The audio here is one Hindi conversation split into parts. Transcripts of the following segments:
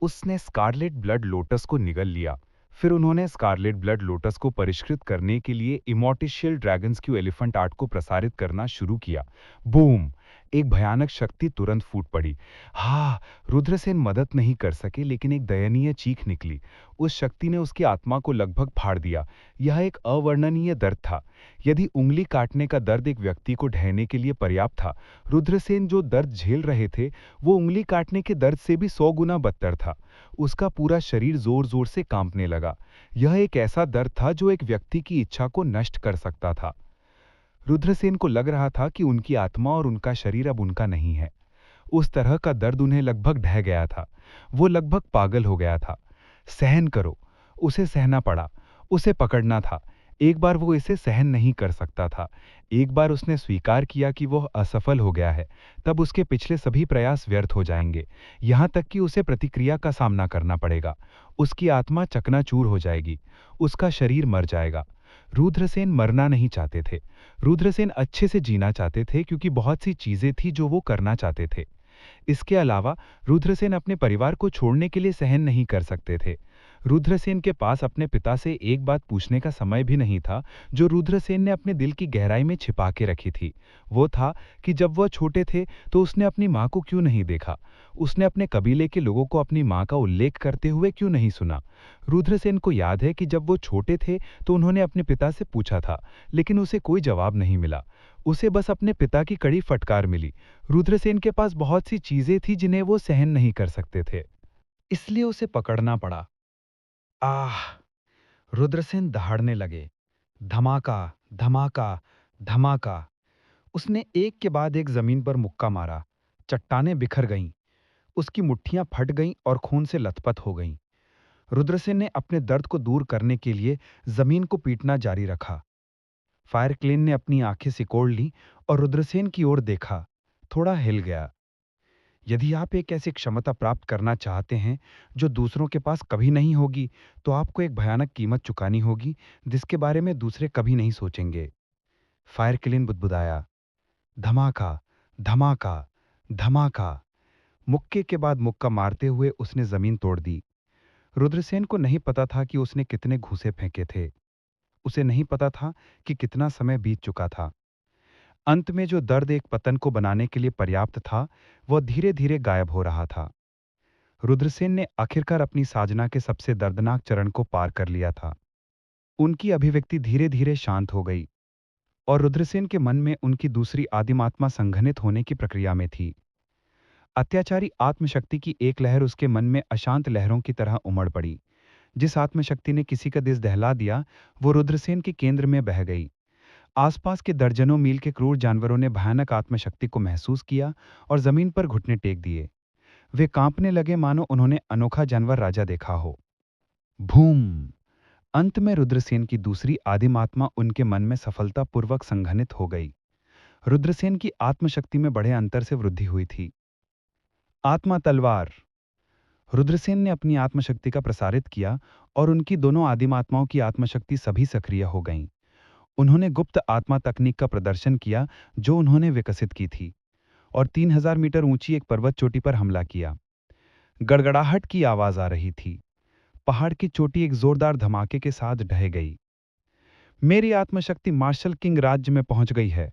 उसने स्कारलेट ब्लड लोटस को निगल लिया। फिर उन्होंने स्कारलेट ब्लड लोटस को परिष्कृत करने के लिए इमोर्टिशियल ड्रैगन्स क्यू एलिफेंट आर्ट को प्रसारित करना शुरू किया। बूम! एक भयानक शक्ति तुरंत फूट पड़ी। हाँ, रुद्रसेन मदद नहीं कर सके, लेकिन एक दयनीय चीख निकली। उस शक्ति ने उसकी आत्मा को लगभग फाड़ दिया। यह एक अवर्णनीय दर्द था। यदि उंगली काटने का दर्द एक व्यक्ति को ढहने के लिए पर्याप्त था, रुद्रसेन जो दर्द झेल रहे थे वो उंगली काटने के दर्द से भी 100 गुना बदतर था। उसका पूरा शरीर जोर जोर से कांपने लगा। यह एक ऐसा दर्द था जो एक व्यक्ति की इच्छा को नष्ट कर सकता था। रुद्रसेन को लग रहा था कि उनकी आत्मा और उनका शरीर अब उनका नहीं है। उस तरह का दर्द उन्हें लगभग ढह गया था। वो लगभग पागल हो गया था। सहन करो। उसे सहना पड़ा। उसे पकड़ना था। एक बार वो इसे सहन नहीं कर सकता था। एक बार उसने स्वीकार किया कि वह असफल हो गया है, तब उसके पिछले सभी प्रयास व्यर्थ हो जाएंगे। यहाँ तक कि उसे प्रतिक्रिया का सामना करना पड़ेगा। उसकी आत्मा चकनाचूर हो जाएगी। उसका शरीर मर जाएगा। रुद्रसेन मरना नहीं चाहते थे। रुद्रसेन अच्छे से जीना चाहते थे, क्योंकि बहुत सी चीजें थी जो वो करना चाहते थे। इसके अलावा रुद्रसेन अपने परिवार को छोड़ने के लिए सहन नहीं कर सकते थे। रुद्रसेन के पास अपने पिता से एक बात पूछने का समय भी नहीं था, जो रुद्रसेन ने अपने दिल की गहराई में छिपा के रखी थी। वो था कि जब वह छोटे थे तो उसने अपनी माँ को क्यों नहीं देखा। उसने अपने कबीले के लोगों को अपनी माँ का उल्लेख करते हुए क्यों नहीं सुना। रुद्रसेन को याद है कि जब वो छोटे थे तो उन्होंने अपने पिता से पूछा था, लेकिन उसे कोई जवाब नहीं मिला। उसे बस अपने पिता की कड़ी फटकार मिली। रुद्रसेन के पास बहुत सी चीजें थी जिन्हें वो सहन नहीं कर सकते थे, इसलिए उसे पकड़ना पड़ा। आह! रुद्रसेन दहाड़ने लगे। धमाका, धमाका, धमाका। उसने एक के बाद एक जमीन पर मुक्का मारा। चट्टानें बिखर गईं। उसकी मुट्ठियां फट गईं और खून से लथपथ हो गईं। रुद्रसेन ने अपने दर्द को दूर करने के लिए जमीन को पीटना जारी रखा। फायर क्लेन ने अपनी आंखें सिकोड़ ली और रुद्रसेन की ओर देखा। थोड़ा हिल गया। यदि आप एक ऐसी क्षमता प्राप्त करना चाहते हैं जो दूसरों के पास कभी नहीं होगी, तो आपको एक भयानक कीमत चुकानी होगी जिसके बारे में दूसरे कभी नहीं सोचेंगे। फायर क्लेन बुदबुदाया। धमाका, धमाका, धमाका। मुक्के के बाद मुक्का मारते हुए उसने जमीन तोड़ दी। रुद्रसेन को नहीं पता था कि उसने कितने घूंसे फेंके थे। उसे नहीं पता था कि कितना समय बीत चुका था। अंत में जो दर्द एक पतन को बनाने के लिए पर्याप्त था, वह धीरे धीरे गायब हो रहा था। रुद्रसेन ने आखिरकार अपनी साधना के सबसे दर्दनाक चरण को पार कर लिया था। उनकी अभिव्यक्ति धीरे धीरे शांत हो गई और रुद्रसेन के मन में उनकी दूसरी आदिमात्मा संघनित होने की प्रक्रिया में थी। अत्याचारी आत्मशक्ति की एक लहर उसके मन में अशांत लहरों की तरह उमड़ पड़ी। जिस आत्मशक्ति ने किसी का दिल दहला दिया, वो रुद्रसेन के केंद्र में बह गई। आसपास के दर्जनों मील के क्रूर जानवरों ने भयानक आत्मशक्ति को महसूस किया और जमीन पर घुटने टेक दिए। वे कांपने लगे, मानो उन्होंने अनोखा जानवर राजा देखा हो। भूम! अंत में रुद्रसेन की दूसरी आदिमात्मा उनके मन में सफलतापूर्वक संघनित हो गई। रुद्रसेन की आत्मशक्ति में बड़े अंतर से वृद्धि हुई थी। आत्मा तलवार। रुद्रसेन ने अपनी आत्मशक्ति का प्रसारित किया और उनकी दोनों आदिमात्माओं की आत्मशक्ति सभी सक्रिय हो गईं। उन्होंने गुप्त आत्मा तकनीक का प्रदर्शन किया जो उन्होंने विकसित की थी, और 3000 मीटर ऊंची एक पर्वत चोटी पर हमला किया। गड़गड़ाहट की आवाज आ रही थी। पहाड़ की चोटी एक जोरदार धमाके के साथ ढह गई। मेरी आत्मशक्ति मार्शल किंग राज्य में पहुंच गई है।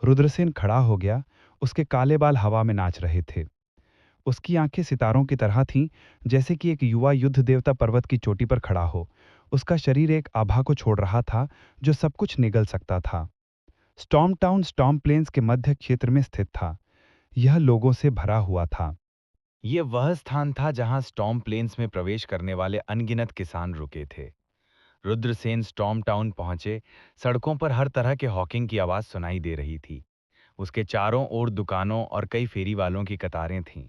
रुद्रसेन खड़ा हो गया। उसके काले बाल हवा में नाच रहे थे। उसकी आंखें सितारों की तरह थीं, जैसे कि एक युवा युद्ध देवता पर्वत की चोटी पर खड़ा हो। उसका शरीर एक आभा को छोड़ रहा था जो सब कुछ निगल सकता था। स्टॉर्म टाउन स्टॉर्म प्लेन्स के मध्य क्षेत्र में स्थित था। यह लोगों से भरा हुआ था। यह वह स्थान था जहां स्टॉर्म प्लेन्स में प्रवेश करने वाले अनगिनत किसान रुके थे। रुद्रसेन स्टॉर्म टाउन पहुंचे। सड़कों पर हर तरह के हॉकिंग की आवाज सुनाई दे रही थी। उसके चारों ओर दुकानों और कई फेरी वालों की कतारें थीं।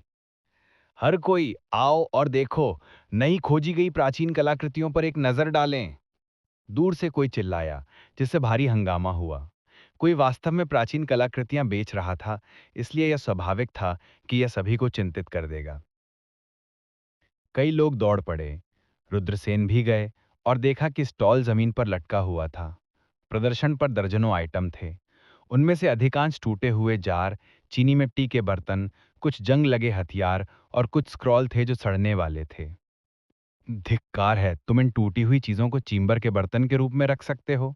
हर कोई आओ और देखो, नई खोजी गई प्राचीन कलाकृतियों पर एक नजर डालें। दूर से कोई चिल्लाया, जिससे भारी हंगामा हुआ। कोई वास्तव में प्राचीन कलाकृतियां बेच रहा था, इसलिए यह स्वाभाविक था कि यह सभी को चिंतित कर देगा। कई लोग दौड़ पड़े। रुद्रसेन भी गए और देखा कि स्टॉल जमीन पर लटका हुआ था। प्रदर्शन पर दर्जनों आइटम थे। उनमें से अधिकांश टूटे हुए जार, चीनी मिट्टी के बर्तन, कुछ जंग लगे हथियार और कुछ स्क्रॉल थे जो सड़ने वाले थे। धिक्कार है, तुम इन टूटी हुई चीजों को चींबर के बर्तन के रूप में रख सकते हो?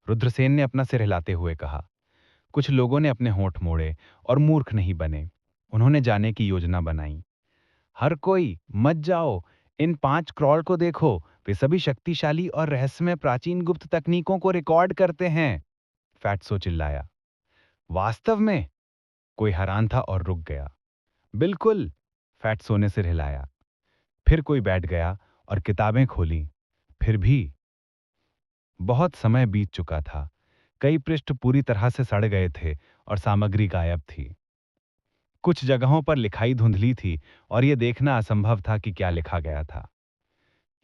रुद्रसेन ने अपना सिर हिलाते हुए कहा। कुछ लोगों ने अपने होंठ मोड़े और मूर्ख नहीं बने। उन्होंने जाने की योजना बनाई। हर कोई मत जाओ, इन 5 क्रॉल को देखो, वे सभी शक्तिशाली और रहस्यमय प्राचीन गुप्त तकनीकों को रिकॉर्ड करते हैं। फैट्सो चिल्लाया। वास्तव में? कोई हैरान था और रुक गया। बिल्कुल, फैट्सो ने सिर हिलाया। फिर कोई बैठ गया और किताबें खोली। फिर भी बहुत समय बीत चुका था। कई पृष्ठ पूरी तरह से सड़ गए थे और सामग्री गायब थी। कुछ जगहों पर लिखाई धुंधली थी और यह देखना असंभव था कि क्या लिखा गया था।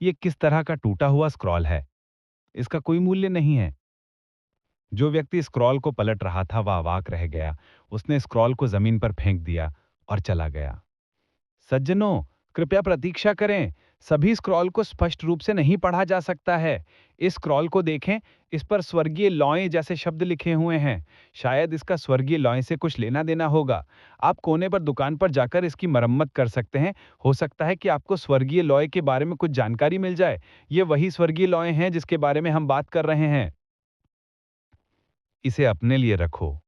यह किस तरह का टूटा हुआ स्क्रॉल है? इसका कोई मूल्य नहीं है। जो व्यक्ति स्क्रॉल को पलट रहा था वह अवाक रह गया। उसने स्क्रॉल को जमीन पर फेंक दिया और चला गया। सज्जनों, कृपया प्रतीक्षा करें। सभी स्क्रॉल को स्पष्ट रूप से नहीं पढ़ा जा सकता है। इस स्क्रॉल को देखें, इस पर स्वर्गीय लॉय जैसे शब्द लिखे हुए हैं। शायद इसका स्वर्गीय लॉय से कुछ लेना देना होगा। आप कोने पर दुकान पर जाकर इसकी मरम्मत कर सकते हैं। हो सकता है कि आपको स्वर्गीय लॉय के बारे में कुछ जानकारी मिल जाए। ये वही स्वर्गीय लॉय हैं जिसके बारे में हम बात कर रहे हैं। इसे अपने लिए रखो।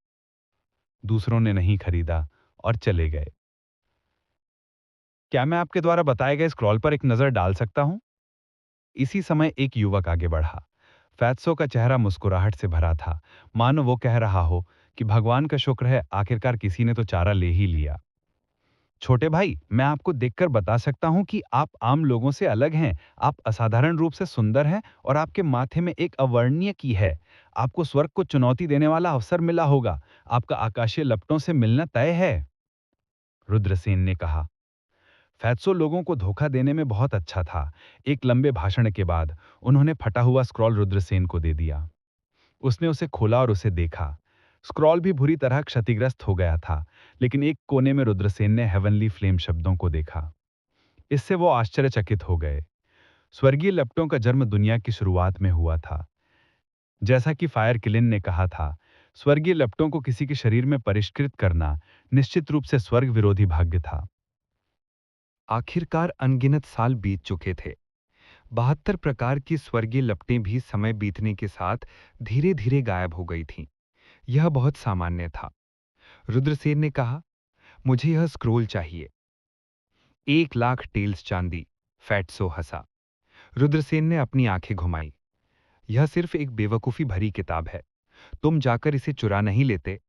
दूसरों ने नहीं खरीदा और चले गए। क्या मैं आपके द्वारा बताए गए स्क्रॉल पर एक नजर डाल सकता हूं? इसी समय एक युवक आगे बढ़ा। फैत्सो का चेहरा मुस्कुराहट से भरा था, मानो वो कह रहा हो कि भगवान का शुक्र है, आखिरकार किसी ने तो चारा ले ही लिया। छोटे भाई, मैं आपको देखकर बता सकता हूं कि आप आम लोगों से अलग हैं। आप असाधारण रूप से सुंदर हैं और आपके माथे में एक अवर्णनीय की है। आपको स्वर्ग को चुनौती देने वाला अवसर मिला होगा। आपका आकाशीय लपटों से मिलना तय है। रुद्रसेन ने कहा। फैत्सो लोगों को धोखा देने में बहुत अच्छा था। एक लंबे भाषण के बाद उन्होंने फटा हुआ स्क्रॉल रुद्रसेन को दे दिया। उसने उसे खोला और उसे देखा। स्क्रॉल भी बुरी तरह क्षतिग्रस्त हो गया था, लेकिन एक कोने में रुद्रसेन ने हेवनली फ्लेम शब्दों को देखा। इससे वो आश्चर्यचकित हो गए। स्वर्गीय लपटों का जन्म दुनिया की शुरुआत में हुआ था। जैसा कि फायर किलिन ने कहा था, स्वर्गीय लपटों को किसी के शरीर में परिष्कृत करना निश्चित रूप से स्वर्ग विरोधी भाग्य था। आखिरकार अनगिनत साल बीत चुके थे। 72 प्रकार की स्वर्गीय लपटें भी समय बीतने के साथ धीरे धीरे गायब हो गई थीं। यह बहुत सामान्य था। रुद्रसेन ने कहा, मुझे यह स्क्रोल चाहिए। 1 लाख टेल्स चांदी। फैट्सो हंसा। रुद्रसेन ने अपनी आंखें घुमाई। यह सिर्फ एक बेवकूफी भरी किताब है। तुम जाकर इसे चुरा नहीं लेते।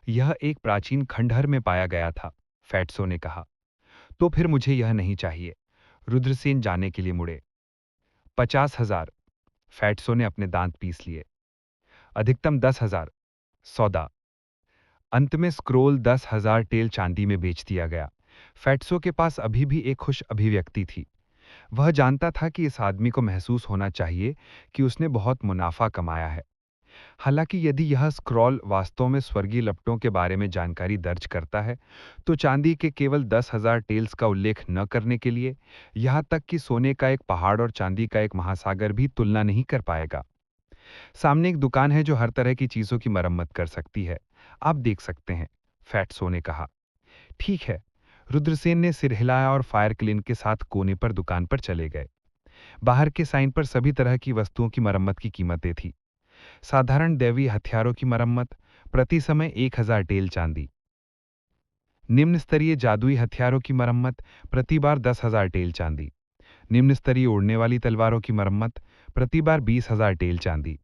यह एक प्राचीन खंडहर में पाया गया था, फैट्सो ने कहा। तो फिर मुझे यह नहीं चाहिए। रुद्रसेन जाने के लिए मुड़े। 50,000। फैट्सो ने अपने दांत पीस लिए। अधिकतम 10,000। सौदा। अंत में स्क्रोल 10,000 टेल चांदी में बेच दिया गया। फैट्सो के पास अभी भी एक खुश अभिव्यक्ति थी। वह जानता था कि इस आदमी को महसूस होना चाहिए कि उसने बहुत मुनाफा कमाया है। हालांकि यदि यह स्क्रॉल वास्तव में स्वर्गीय लपटों के बारे में जानकारी दर्ज करता है, तो चांदी के केवल 10,000 टेल्स का उल्लेख न करने के लिए यहां तक कि सोने का एक पहाड़ और चांदी का एक महासागर भी तुलना नहीं कर पाएगा। सामने एक दुकान है जो हर तरह की चीजों की मरम्मत कर सकती है। आप देख सकते हैं, फैट्सो ने कहा। ठीक है। रुद्रसेन ने सिर हिलाया और फायर क्लिन के साथ कोने पर दुकान पर चले गए। बाहर के साइन पर सभी तरह की वस्तुओं की मरम्मत की कीमतें थी। साधारण दैवीय हथियारों की मरम्मत प्रति समय 1,000 टेल चांदी। निम्न स्तरीय जादुई हथियारों की मरम्मत प्रति बार 10,000 टेल चांदी। निम्न स्तरीय उड़ने वाली तलवारों की मरम्मत प्रति बार 20,000 टेल चांदी।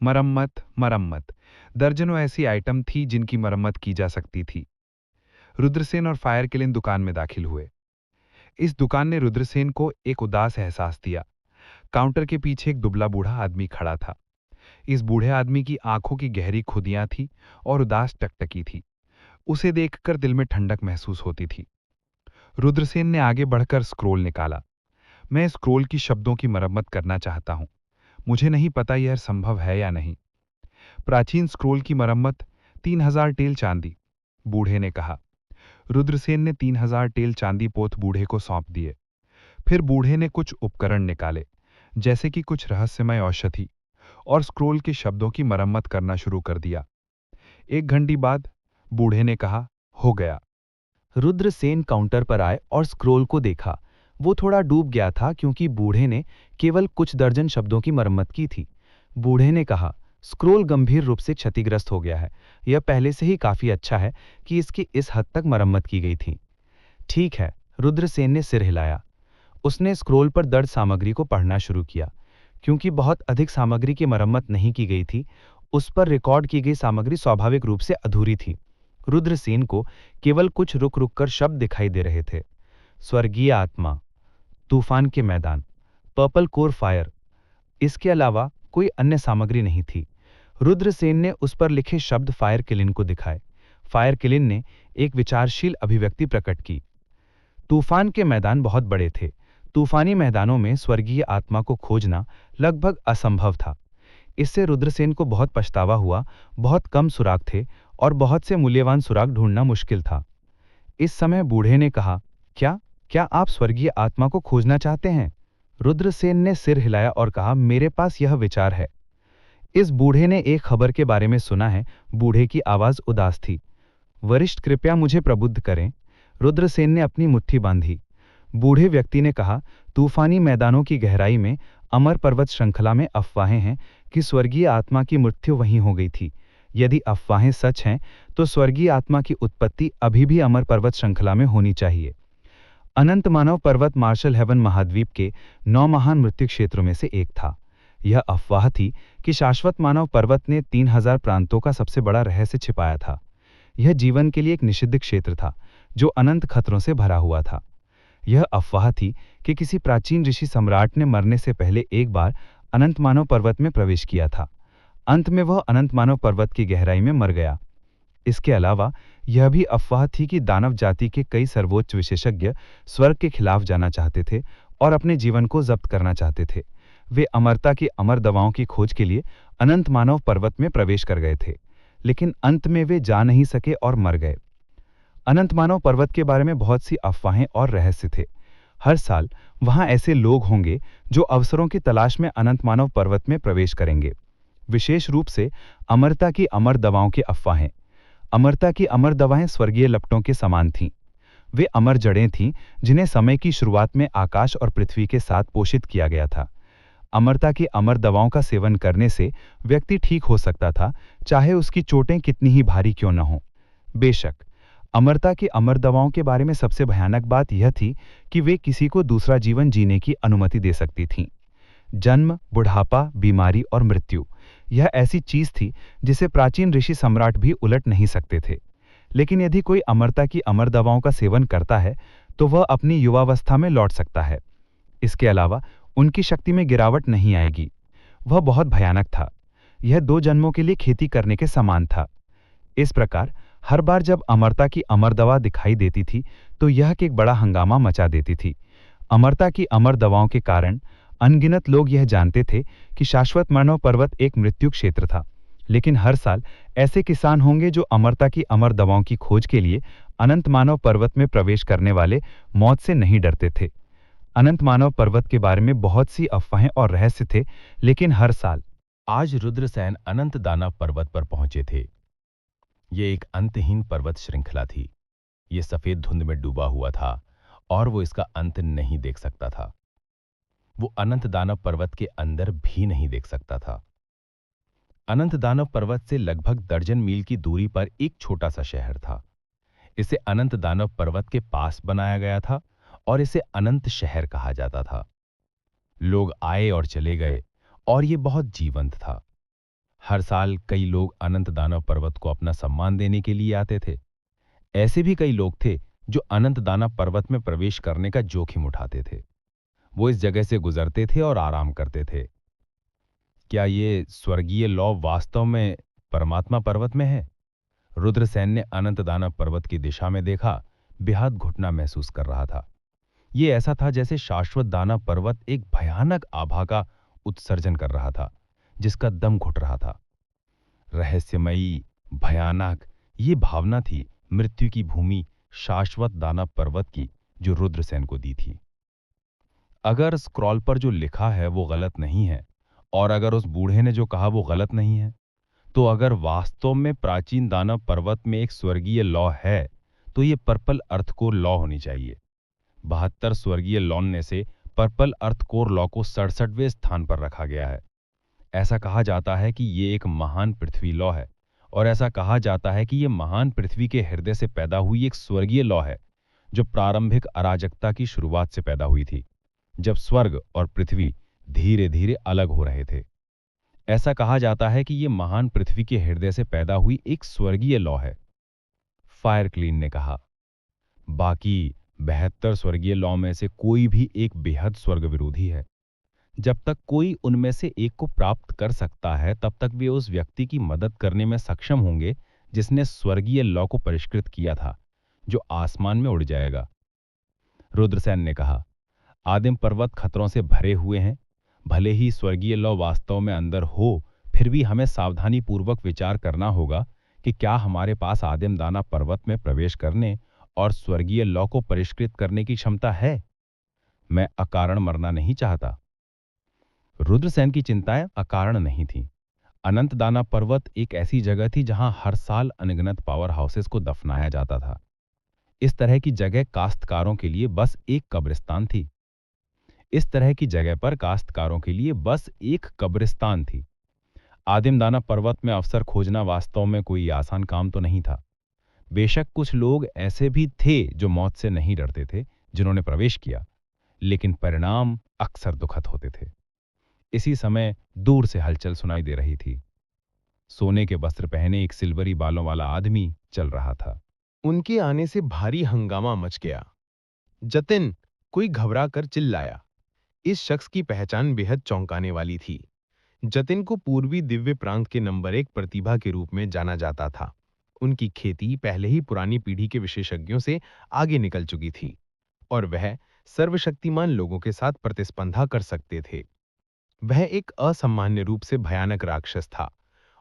मरम्मत मरम्मत दर्जनों ऐसी आइटम थी जिनकी मरम्मत की जा सकती थी। रुद्रसेन और फायर किलिन दुकान में दाखिल हुए। इस दुकान ने रुद्रसेन को एक उदास एहसास दिया। काउंटर के पीछे एक दुबला बूढ़ा आदमी खड़ा था। इस बूढ़े आदमी की आंखों की गहरी खुदियां थी और उदास टकटकी थी। उसे देखकर दिल में ठंडक महसूस होती थी। रुद्रसेन ने आगे बढ़कर स्क्रोल निकाला। मैं स्क्रोल की शब्दों की मरम्मत करना चाहता हूं। मुझे नहीं पता यह संभव है या नहीं। प्राचीन स्क्रोल की मरम्मत 3,000 टेल चांदी, बूढ़े ने कहा। रुद्रसेन ने 3,000 टेल चांदी पोत बूढ़े को सौंप दिए। फिर बूढ़े ने कुछ उपकरण निकाले, जैसे कि कुछ रहस्यमय औषधि, और स्क्रोल के शब्दों की मरम्मत करना शुरू कर दिया। 1 घंटे बाद बूढ़े ने कहा, हो गया। रुद्रसेन काउंटर पर आए और स्क्रोल को देखा। वो थोड़ा डूब गया था क्योंकि बूढ़े ने केवल कुछ दर्जन शब्दों की मरम्मत की थी। बूढ़े ने कहा, स्क्रोल गंभीर रूप से क्षतिग्रस्त हो गया है। यह पहले से ही काफी अच्छा है कि इसकी इस हद तक मरम्मत की गई थी। ठीक है, रुद्रसेन ने सिर हिलाया। उसने स्क्रोल पर दर्ज सामग्री को पढ़ना शुरू किया। क्योंकि बहुत अधिक सामग्री की मरम्मत नहीं की गई थी, उस पर रिकॉर्ड की गई सामग्री स्वाभाविक रूप से अधूरी थी। रुद्रसेन को केवल कुछ रुक रुक कर शब्द दिखाई दे रहे थे। स्वर्गीय आत्मा, तूफान के मैदान, पर्पल कोर फायर। इसके अलावा कोई अन्य सामग्री नहीं थी। रुद्रसेन ने उस पर लिखे शब्द फायर किलिन को दिखाए। फायर किलिन ने एक विचारशील अभिव्यक्ति प्रकट की। तूफान के मैदान बहुत बड़े थे। तूफानी मैदानों में स्वर्गीय आत्मा को खोजना लगभग असंभव था। इससे रुद्रसेन को बहुत पछतावा हुआ। बहुत कम सुराग थे और बहुत से मूल्यवान सुराग ढूंढना मुश्किल था। इस समय बूढ़े ने कहा, क्या क्या आप स्वर्गीय आत्मा को खोजना चाहते हैं? रुद्रसेन ने सिर हिलाया और कहा, मेरे पास यह विचार है। इस बूढ़े ने एक खबर के बारे में सुना है। बूढ़े की आवाज उदास थी। वरिष्ठ, कृपया मुझे प्रबुद्ध करें। रुद्रसेन ने अपनी मुट्ठी बांधी। बूढ़े व्यक्ति ने कहा, तूफानी मैदानों की गहराई में अमर पर्वत श्रृंखला में अफवाहें हैं कि स्वर्गीय आत्मा की मृत्यु वहीं हो गई थी। यदि अफवाहें सच हैं, तो स्वर्गीय आत्मा की उत्पत्ति अभी भी अमर पर्वत श्रृंखला में होनी चाहिए। अनंत मानव पर्वत मार्शल हेवन महाद्वीप के 9 महान मृत्यु क्षेत्रों में से एक था। यह अफवाह थी कि शाश्वत मानव पर्वत ने 3000 प्रांतों का सबसे बड़ा रहस्य छिपाया था। यह जीवन के लिए एक निषिद्ध क्षेत्र था, जो अनंत खतरों से भरा हुआ था। यह अफवाह थी कि किसी प्राचीन ऋषि सम्राट ने मरने से पहले एक बार अनंत मानव पर्वत में प्रवेश किया था। अंत में वह अनंत मानव पर्वत की गहराई में मर गया। इसके अलावा यह भी अफवाह थी कि दानव जाति के कई सर्वोच्च विशेषज्ञ स्वर्ग के खिलाफ जाना चाहते थे और अपने जीवन को जब्त करना चाहते थे। वे अमरता की अमर दवाओं की खोज के लिए अनंत मानव पर्वत में प्रवेश कर गए थे, लेकिन अंत में वे जा नहीं सके और मर गए। अनंत मानव पर्वत के बारे में बहुत सी अफवाहें और रहस्य थे। हर साल वहां ऐसे लोग होंगे जो अवसरों की तलाश में अनंत मानव पर्वत में प्रवेश करेंगे। विशेष रूप से अमरता की अमर दवाओं की अफवाहें। अमरता की अमर दवाएं स्वर्गीय लपटों के समान थीं। वे अमर जड़ें थीं जिन्हें समय की शुरुआत में आकाश और पृथ्वी के साथ पोषित किया गया था। अमरता की अमर दवाओं का सेवन करने से व्यक्ति ठीक हो सकता था, चाहे उसकी चोटें कितनी ही भारी क्यों न हों। बेशक, अमरता की अमर दवाओं के बारे में सबसे भयानक बात यह थी कि वे किसी को दूसरा जीवन जीने की अनुमति दे सकती थीं। जन्म, बुढ़ापा, बीमारी और मृत्यु, यह ऐसी चीज थी जिसे प्राचीन ऋषि सम्राट भी उलट नहीं सकते थे। लेकिन यदि कोई अमरता की अमर दवाओं का सेवन करता है, तो वह अपनी युवावस्था में लौट सकता है। इसके अलावा उनकी शक्ति में गिरावट नहीं आएगी। वह बहुत भयानक था। यह 2 जन्मों के लिए खेती करने के समान था। इस प्रकार हर बार जब अमरता की अमर दवा दिखाई देती थी, तो यह एक बड़ा हंगामा मचा देती थी। अमरता की अमर दवाओं के कारण अनगिनत लोग यह जानते थे कि शाश्वत मानव पर्वत एक मृत्यु क्षेत्र था। लेकिन हर साल ऐसे किसान होंगे जो अमरता की अमर दवाओं की खोज के लिए अनंत मानव पर्वत में प्रवेश करने वाले मौत से नहीं डरते थे। अनंत मानव पर्वत के बारे में बहुत सी अफवाहें और रहस्य थे, लेकिन हर साल आज रुद्रसेन अनंत दानव पर्वत पर पहुंचे थे। ये एक अंतहीन पर्वत श्रृंखला थी। ये सफेद धुंध में डूबा हुआ था और वो इसका अंत नहीं देख सकता था। वो अनंत दानव पर्वत के अंदर भी नहीं देख सकता था। अनंत दानव पर्वत से लगभग दर्जन मील की दूरी पर एक छोटा सा शहर था। इसे अनंत दानव पर्वत के पास बनाया गया था और इसे अनंत शहर कहा जाता था। लोग आए और चले गए और ये बहुत जीवंत था। हर साल कई लोग अनंत दानव पर्वत को अपना सम्मान देने के लिए आते थे। ऐसे भी कई लोग थे जो अनंत दानव पर्वत में प्रवेश करने का जोखिम उठाते थे। वो इस जगह से गुजरते थे और आराम करते थे। क्या ये स्वर्गीय लौ वास्तव में परमात्मा पर्वत में है? रुद्रसेन ने अनंत दानव पर्वत की दिशा में देखा। बेहद घुटना महसूस कर रहा था। ये ऐसा था जैसे शाश्वत दानव पर्वत एक भयानक आभा का उत्सर्जन कर रहा था, जिसका दम घुट रहा था। रहस्यमयी, भयानक, ये भावना थी मृत्यु की भूमि शाश्वत दानव पर्वत की, जो रुद्रसेन को दी थी। अगर स्क्रॉल पर जो लिखा है वो गलत नहीं है, और अगर उस बूढ़े ने जो कहा वो गलत नहीं है, तो अगर वास्तव में प्राचीन दानव पर्वत में एक स्वर्गीय लौ है, तो ये पर्पल अर्थ कोर लॉ होनी चाहिए। 72 स्वर्गीय लॉन में से पर्पल अर्थ कोर लॉ को 67वें स्थान पर रखा गया है। ऐसा कहा जाता है कि ये एक महान पृथ्वी लॉ है, और ऐसा कहा जाता है कि ये महान पृथ्वी के हृदय से पैदा हुई एक स्वर्गीय लॉ है, जो प्रारंभिक अराजकता की शुरुआत से पैदा हुई थी, जब स्वर्ग और पृथ्वी धीरे धीरे अलग हो रहे थे। ऐसा कहा जाता है कि ये महान पृथ्वी के हृदय से पैदा हुई एक स्वर्गीय लॉ है। फायर क्लीन ने कहा, बाकी 72 स्वर्गीय लॉ में से कोई भी एक बेहद स्वर्ग विरोधी है। जब तक कोई उनमें से एक को प्राप्त कर सकता है, तब तक वे उस व्यक्ति की मदद करने में सक्षम होंगे जिसने स्वर्गीय लॉ को परिष्कृत किया था, जो आसमान में उड़ जाएगा। रुद्रसेन ने कहा, आदिम पर्वत खतरों से भरे हुए हैं। भले ही स्वर्गीय लॉ वास्तव में अंदर हो, फिर भी हमें सावधानी पूर्वक विचार करना होगा कि क्या हमारे पास आदिम दाना पर्वत में प्रवेश करने और स्वर्गीय लॉ को परिष्कृत करने की क्षमता है। मैं अकारण मरना नहीं चाहता। रुद्रसेन की चिंताएं अकारण नहीं थीं। अनंत दाना पर्वत एक ऐसी जगह थी जहां हर साल अनगिनत पावर हाउसेस को दफनाया जाता था। इस तरह की जगह काश्तकारों के लिए बस एक कब्रिस्तान थी। इस तरह की जगह पर काश्तकारों के लिए बस एक कब्रिस्तान थी। आदिम दाना पर्वत में अवसर खोजना वास्तव में कोई आसान काम तो नहीं था। बेशक कुछ लोग ऐसे भी थे जो मौत से नहीं डरते थे, जिन्होंने प्रवेश किया, लेकिन परिणाम अक्सर दुखद होते थे। इसी समय दूर से हलचल सुनाई दे रही थी। सोने के वस्त्र पहने एक सिल्वरी बालों वाला आदमी चल रहा था। उनके आने से भारी हंगामा मच गया। जतिन, कोई घबरा कर चिल्लाया। इस शख्स की पहचान बेहद चौंकाने वाली थी। जतिन को पूर्वी दिव्य प्रांत के नंबर 1 प्रतिभा के रूप में जाना जाता था। उनकी खेती पहले ही पुरानी पीढ़ी के विशेषज्ञों से आगे निकल चुकी थी और वह सर्वशक्तिमान लोगों के साथ प्रतिस्पर्धा कर सकते थे। वह एक असामान्य रूप से भयानक राक्षस था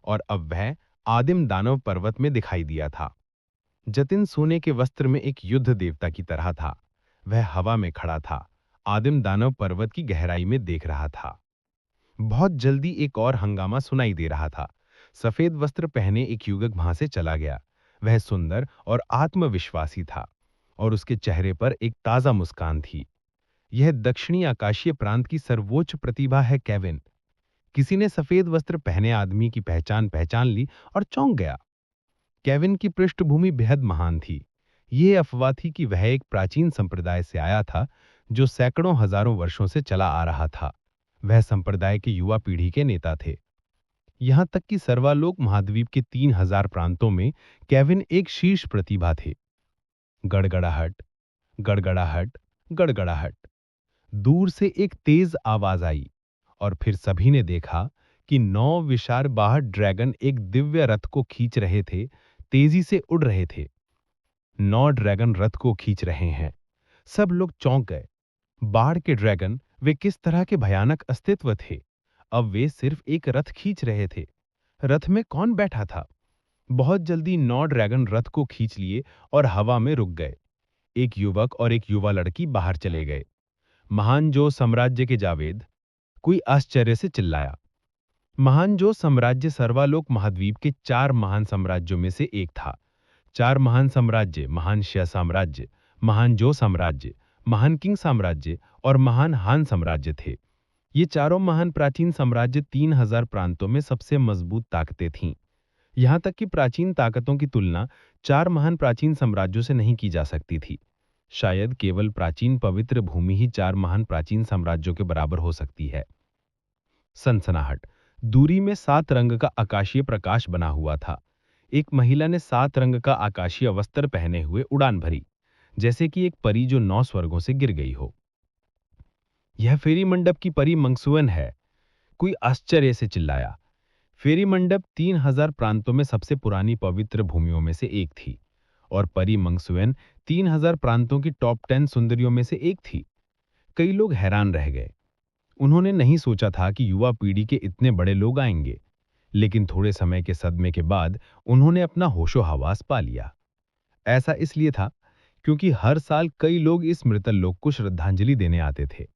और अब वह आदिम दानव पर्वत में दिखाई दिया था। जतिन सोने के वस्त्र में एक युद्ध देवता की तरह था। वह हवा में खड़ा था, आदिम दानव पर्वत की गहराई में देख रहा था। बहुत जल्दी एक और हंगामा सुनाई दे रहा था। सफेद वस्त्र पहने एक युवक वहां से चला गया। वह सुंदर और आत्मविश्वासी था और उसके चेहरे पर एक ताजा मुस्कान थी। यह दक्षिणी आकाशीय प्रांत की सर्वोच्च प्रतिभा है, केविन। किसी ने सफेद वस्त्र पहने आदमी की पहचान ली और चौंक गया। केविन की पृष्ठभूमि बेहद महान थी। यह अफवाह थी कि वह एक प्राचीन संप्रदाय से आया था जो सैकड़ों हजारों वर्षों से चला आ रहा था। वह संप्रदाय के युवा पीढ़ी के नेता थे। यहां तक कि सर्वालोक महाद्वीप के 3000 प्रांतों में केविन एक शीर्ष प्रतिभा थे। गड़गड़ाहट, गड़गड़ाहट, गड़गड़ाहट। दूर से एक तेज आवाज आई और फिर सभी ने देखा कि 9 विशाल बाहर ड्रैगन एक दिव्य रथ को खींच रहे थे, तेजी से उड़ रहे थे। 9 ड्रैगन रथ को खींच रहे हैं। सब लोग चौंक गए। बाढ़ के ड्रैगन, वे किस तरह के भयानक अस्तित्व थे। अब वे सिर्फ एक रथ खींच रहे थे। रथ में कौन बैठा था? बहुत जल्दी 9 ड्रैगन रथ को खींच लिए और हवा में रुक गए। एक युवक और एक युवा लड़की बाहर चले गए। महान जो साम्राज्य के जावेद, कोई आश्चर्य से चिल्लाया। महान जो साम्राज्य सर्वालोक महाद्वीप के 4 महान साम्राज्यों में से एक था। 4 महान साम्राज्य, महान शिया साम्राज्य, महान जो साम्राज्य, महान किंग साम्राज्य और महान हान साम्राज्य थे। ये चारों महान प्राचीन साम्राज्य 3000 प्रांतों में सबसे मजबूत ताकतें थीं। यहां तक कि प्राचीन ताकतों की तुलना 4 महान प्राचीन साम्राज्यों से नहीं की जा सकती थी। शायद केवल प्राचीन पवित्र भूमि ही 4 महान प्राचीन साम्राज्यों के बराबर हो सकती है। सनसनाहट। दूरी में 7 रंग का आकाशीय प्रकाश बना हुआ था। एक महिला ने 7 रंग का आकाशीय वस्त्र पहने हुए उड़ान भरी, जैसे कि एक परी जो 9 स्वर्गों से गिर गई हो। यह फेरी मंडप की परी मंगसुएन है, कोई आश्चर्य से चिल्लाया। फेरी मंडप 3000 प्रांतों में सबसे पुरानी पवित्र भूमियों में से एक थी और परी मंगसुएन 3000 प्रांतों की टॉप 10 सुंदरियों में से एक थी। कई लोग हैरान रह गए। उन्होंने नहीं सोचा था कि युवा पीढ़ी के इतने बड़े लोग आएंगे, लेकिन थोड़े समय के सदमे के बाद उन्होंने अपना होशो हवास पा लिया। ऐसा इसलिए था क्योंकि हर साल कई लोग इस मृतल लोक को श्रद्धांजलि देने आते थे।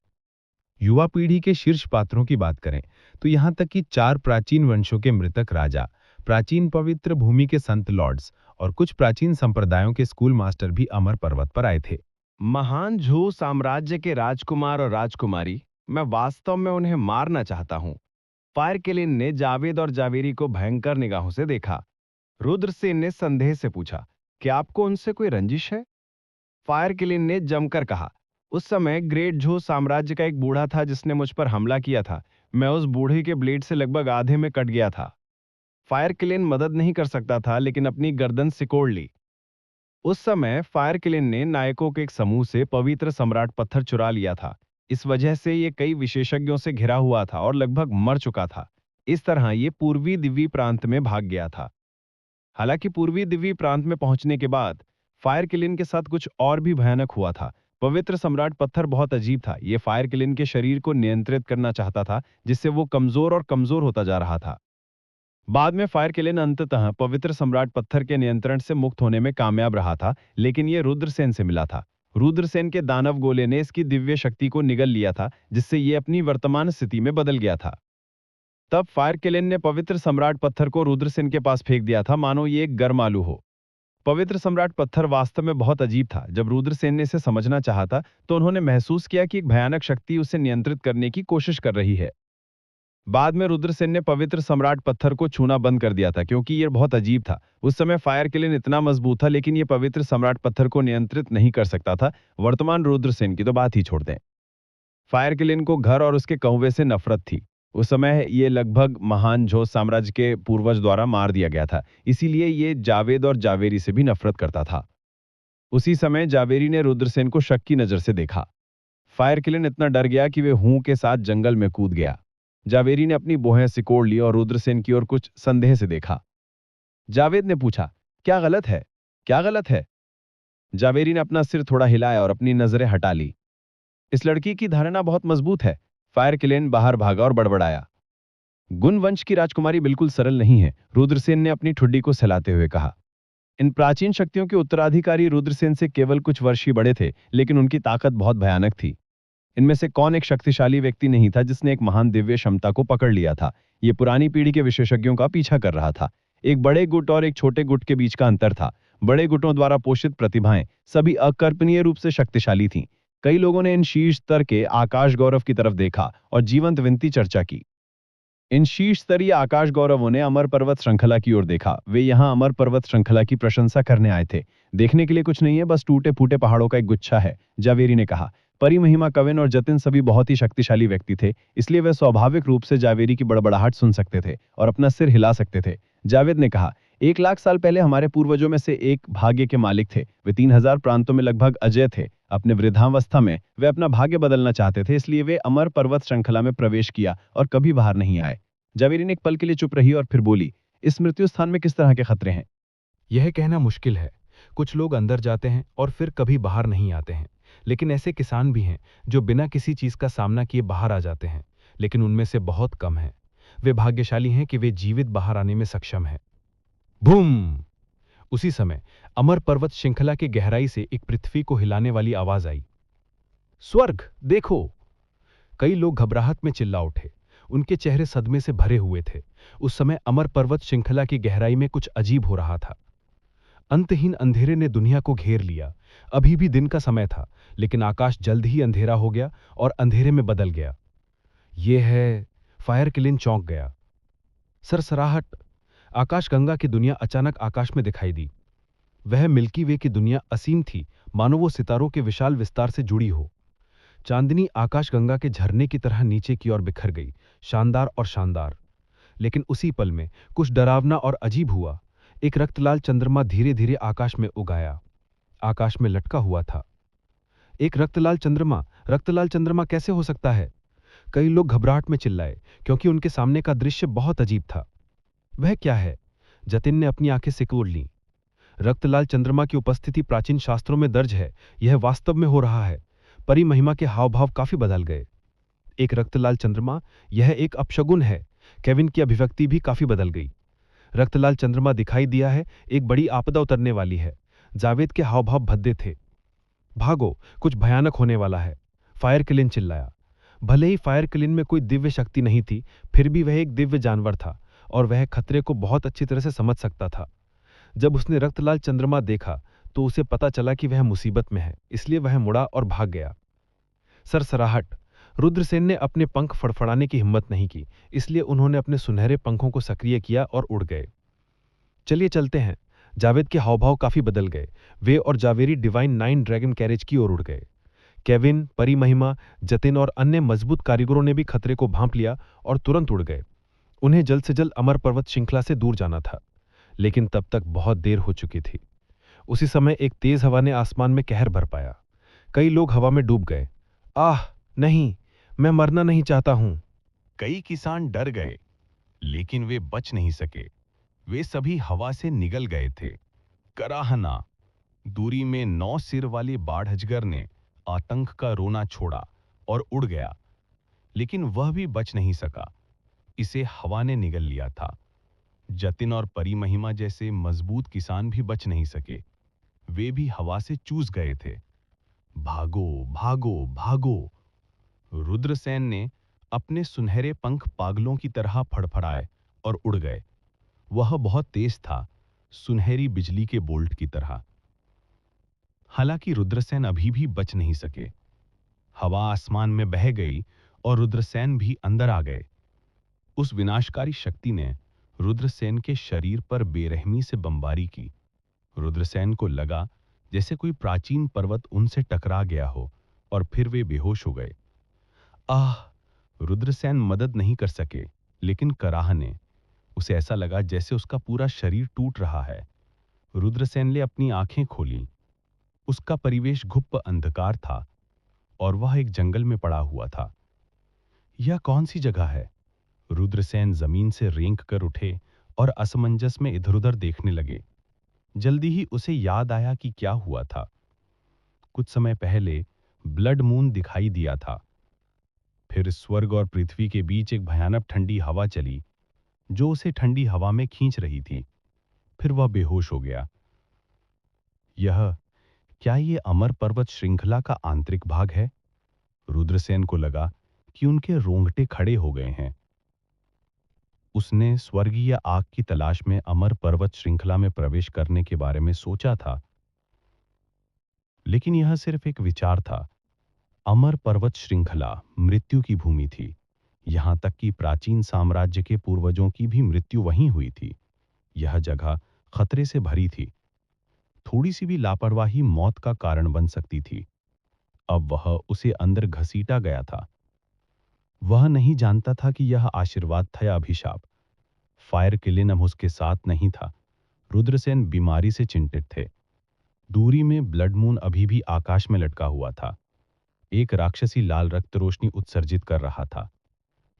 युवा पीढ़ी के शीर्ष पात्रों की बात करें तो यहां तक कि 4 प्राचीन वंशों के मृतक राजा, प्राचीन पवित्र भूमि के संत लॉर्ड्स और कुछ प्राचीन संप्रदायों के स्कूल मास्टर भी अमर पर्वत पर आए थे। महान झू साम्राज्य के राजकुमार और राजकुमारी, मैं वास्तव में उन्हें मारना चाहता हूं। फायर किलिन ने जावेद और जावेरी को भयंकर निगाहों से देखा। रुद्रसेन ने संदेह से पूछा, क्या आपको उनसे कोई रंजिश है? फायर किलिन ने जमकर कहा, उस समय ग्रेट झू साम्राज्य का एक बूढ़ा था जिसने मुझ पर हमला किया था। मैं उस बूढ़े के ब्लेड से लगभग आधे में कट गया था। फायर किलिन मदद नहीं कर सकता था, लेकिन अपनी गर्दन सिकोड़ ली। उस समय फायर किलिन ने नायकों के एक समूह से पवित्र सम्राट पत्थर चुरा लिया था। इस वजह से ये कई विशेषज्ञों से घिरा हुआ था और लगभग मर चुका था। इस तरह ये पूर्वी दिव्य प्रांत में भाग गया था। हालांकि पूर्वी दिव्य प्रांत में पहुंचने के बाद फायर किलिन के साथ कुछ और भी भयानक हुआ था। पवित्र सम्राट पत्थर बहुत अजीब था। ये फायर किलिन के शरीर को नियंत्रित करना चाहता था, जिससे वो कमजोर और कमजोर होता जा रहा था। बाद में फायर किलिन अंततः पवित्र सम्राट पत्थर के नियंत्रण से मुक्त होने में कामयाब रहा था, लेकिन यह रुद्रसेन से मिला था। रुद्रसेन के दानव गोले ने इसकी दिव्य शक्ति को निगल लिया था, जिससे यह अपनी वर्तमान स्थिति में बदल गया था। तब फायर किलिन ने पवित्र सम्राट पत्थर को रुद्रसेन के पास फेंक दिया था, मानो ये एक गर्म आलू हो। पवित्र सम्राट पत्थर वास्तव में बहुत अजीब था। जब रुद्रसेन ने इसे समझना चाहा था, तो उन्होंने महसूस किया कि एक भयानक शक्ति उसे नियंत्रित करने की कोशिश कर रही है। बाद में रुद्रसेन ने पवित्र सम्राट पत्थर को छूना बंद कर दिया था, क्योंकि यह बहुत अजीब था। उस समय फायर किलिन इतना मजबूत था, लेकिन यह पवित्र सम्राट पत्थर को नियंत्रित नहीं कर सकता था। वर्तमान रुद्रसेन की तो बात ही छोड़ दें। फायर किलिन को घर और उसके कौवे से नफरत थी। उस समय ये लगभग महान झू साम्राज्य के पूर्वज द्वारा मार दिया गया था, इसीलिए ये जावेद और जावेरी से भी नफरत करता था। उसी समय जावेरी ने रुद्रसेन को शक की नजर से देखा। फायर किलिन इतना डर गया कि वे हूं के साथ जंगल में कूद गया। जावेरी ने अपनी बोहें सिकोड़ ली और रुद्रसेन की ओर कुछ संदेह से देखा। जावेद ने पूछा, क्या गलत है? क्या गलत है? जावेरी ने अपना सिर थोड़ा हिलाया और अपनी नजरें हटा ली। इस लड़की की धारणा बहुत मजबूत है। फायर किलिन बाहर भागा और बड़बड़ाया, गुण वंश की राजकुमारी बिल्कुल सरल नहीं है। रुद्रसेन ने अपनी ठुड्डी को सहलाते हुए कहा। इन प्राचीन शक्तियों के उत्तराधिकारी रुद्रसेन से केवल कुछ वर्ष ही बड़े थे, लेकिन उनकी ताकत बहुत भयानक थी। इनमें से कौन एक शक्तिशाली व्यक्ति नहीं था जिसने एक महान दिव्य क्षमता को पकड़ लिया था? ये पुरानी पीढ़ी के विशेषज्ञों का पीछा कर रहा था। एक बड़े गुट और एक छोटे गुट के बीच का अंतर था। बड़े गुटों द्वारा पोषित प्रतिभाएं सभी अकल्पनीय रूप से शक्तिशाली थीं। कई लोगों ने इन शीर्ष स्तर के आकाश गौरव की तरफ देखा और जीवंत विनती चर्चा की। इन शीर्ष स्तरीय आकाश गौरवों ने अमर पर्वत श्रृंखला की ओर देखा। वे यहाँ अमर पर्वत श्रृंखला की प्रशंसा करने आए थे। देखने के लिए कुछ नहीं है, बस टूटे फूटे पहाड़ों का एक गुच्छा है, जावेरी ने कहा। परी, महिमा, कविन और जतिन सभी बहुत ही शक्तिशाली व्यक्ति थे, इसलिए वे स्वाभाविक रूप से जावेरी की बड़बड़ाहट सुन सकते थे और अपना सिर हिला सकते थे। जावेद ने कहा, 1,00,000 साल पहले हमारे पूर्वजों में से एक भाग्य के मालिक थे। वे 3,000 प्रांतों में लगभग अजय थे। अपने वृद्धावस्था में वे अपना भाग्य बदलना चाहते थे, इसलिए वे अमर पर्वत श्रृंखला में प्रवेश किया और कभी बाहर नहीं आए। जावेरी ने एक पल के लिए चुप रही और फिर बोली, इस मृत्यु स्थान में किस तरह के खतरे हैं? यह कहना मुश्किल है। कुछ लोग अंदर जाते हैं और फिर कभी बाहर नहीं आते हैं, लेकिन ऐसे किसान भी हैं जो बिना किसी चीज का सामना किए बाहर आ जाते हैं, लेकिन उनमें से बहुत कम हैं। वे भाग्यशाली हैं कि वे जीवित बाहर आने में सक्षम हैं। बूम! उसी समय अमर पर्वत श्रृंखला की गहराई से एक पृथ्वी को हिलाने वाली आवाज आई। स्वर्ग देखो! कई लोग घबराहट में चिल्ला उठे। उनके चेहरे सदमे से भरे हुए थे। उस समय अमर पर्वत श्रृंखला की गहराई में कुछ अजीब हो रहा था। अंतहीन अंधेरे ने दुनिया को घेर लिया। अभी भी दिन का समय था, लेकिन आकाश जल्द ही अंधेरा हो गया और अंधेरे में बदल गया। यह है। फायर किलिन चौंक गया। सरसराहट! आकाशगंगा की दुनिया अचानक आकाश में दिखाई दी। वह मिल्की वे की दुनिया असीम थी, मानो वो सितारों के विशाल विस्तार से जुड़ी हो। चांदनी आकाशगंगा के झरने की तरह नीचे की ओर बिखर गई, शानदार और शानदार। लेकिन उसी पल में कुछ डरावना और अजीब हुआ। एक रक्तलाल चंद्रमा धीरे धीरे आकाश में उगाया। आकाश में लटका हुआ था। एक रक्तलाल चंद्रमा कैसे हो सकता है? कई लोग घबराहट में चिल्लाए, क्योंकि उनके सामने का दृश्य बहुत अजीब था। वह क्या है? जतिन ने अपनी आंखें सिकोड़ लीं। रक्तलाल चंद्रमा की उपस्थिति प्राचीन शास्त्रों में दर्ज है। यह वास्तव में हो रहा है। परी, महिमा के हाव भाव काफी बदल गए। एक रक्तलाल चंद्रमा, यह एक अपशगुन है। केविन की अभिव्यक्ति भी काफी बदल गई। रक्तलाल चंद्रमा दिखाई दिया है, एक बड़ी आपदा उतरने वाली है। जावेद के हाव भाव भद्दे थे। भागो, कुछ भयानक होने वाला है, फायर किलिन चिल्लाया। भले ही फायर किलिन में कोई दिव्य शक्ति नहीं थी, फिर भी वह एक दिव्य जानवर था और वह खतरे को बहुत अच्छी तरह से समझ सकता था। जब उसने रक्तलाल चंद्रमा देखा तो उसे पता चला कि वह मुसीबत में है, इसलिए वह मुड़ा और भाग गया। सरसराहट। रुद्रसेन ने अपने पंख फड़फड़ाने की हिम्मत नहीं की, इसलिए उन्होंने अपने सुनहरे पंखों को सक्रिय किया और उड़ गए। चलिए चलते हैं। जावेद के हावभाव काफी बदल गए। वे और जावेरी डिवाइन 9 ड्रैगन कैरेज की ओर उड़ गए। केविन, परी महिमा, जतिन और अन्य मजबूत कारीगरों ने भी खतरे को भांप लिया और तुरंत उड़ गए। उन्हें जल्द से जल्द अमर पर्वत श्रृंखला से दूर जाना था, लेकिन तब तक बहुत देर हो चुकी थी। उसी समय एक तेज हवा ने आसमान में कहर भर पाया। कई लोग हवा में डूब गए। आह नहीं, मैं मरना नहीं चाहता हूं। कई किसान डर गए, लेकिन वे बच नहीं सके। वे सभी हवा से निगल गए थे। कराहना। दूरी में 9 सिर वाले बाढ़ अजगर ने आतंक का रोना छोड़ा और उड़ गया, लेकिन वह भी बच नहीं सका। इसे हवा ने निगल लिया था। जतिन और परी महिमा जैसे मजबूत किसान भी बच नहीं सके। वे भी हवा से चूस गए थे। भागो भागो भागो। रुद्रसेन ने अपने सुनहरे पंख पागलों की तरह फड़फड़ाए और उड़ गए। वह बहुत तेज था, सुनहरी बिजली के बोल्ट की तरह। हालांकि रुद्रसेन अभी भी बच नहीं सके। हवा आसमान में बह गई और रुद्रसेन भी अंदर आ गए। उस विनाशकारी शक्ति ने रुद्रसेन के शरीर पर बेरहमी से बमबारी की। रुद्रसेन को लगा जैसे कोई प्राचीन पर्वत उनसे टकरा गया हो और फिर वे बेहोश हो गए। आह! रुद्रसेन मदद नहीं कर सके, लेकिन कराह ने। उसे ऐसा लगा जैसे उसका पूरा शरीर टूट रहा है। रुद्रसेन ने अपनी आंखें खोलीं। उसका परिवेश घुप्प अंधकार था और वह एक जंगल में पड़ा हुआ था। यह कौन सी जगह है? रुद्रसेन जमीन से रेंग कर उठे और असमंजस में इधर-उधर देखने लगे। जल्दी ही उसे याद आया कि क्या हुआ था। कुछ समय पहले ब्लड मून दिखाई दिया था। फिर स्वर्ग और पृथ्वी के बीच एक भयानक ठंडी हवा चली, जो उसे ठंडी हवा में खींच रही थी। फिर वह बेहोश हो गया। क्या ये अमर पर्वत श्रृंखला का आंतरिक भाग है? रुद्रसेन को लगा कि उनके रोंगटे खड़े हो गए हैं। उसने स्वर्गीय आग की तलाश में अमर पर्वत श्रृंखला में प्रवेश करने के बारे में सोचा था, लेकिन यह सिर्फ एक विचार था। अमर पर्वत श्रृंखला मृत्यु की भूमि थी। यहां तक कि प्राचीन साम्राज्य के पूर्वजों की भी मृत्यु वहीं हुई थी। यह जगह खतरे से भरी थी। थोड़ी सी भी लापरवाही मौत का कारण बन सकती थी। अब वह उसे अंदर घसीटा गया था। वह नहीं जानता था कि यह आशीर्वाद था या अभिशाप। फायर किलिनम उसके साथ नहीं था। रुद्रसेन बीमारी से चिंतित थे। दूरी में ब्लड मून अभी भी आकाश में लटका हुआ था। एक राक्षसी लाल रक्त रोशनी उत्सर्जित कर रहा था।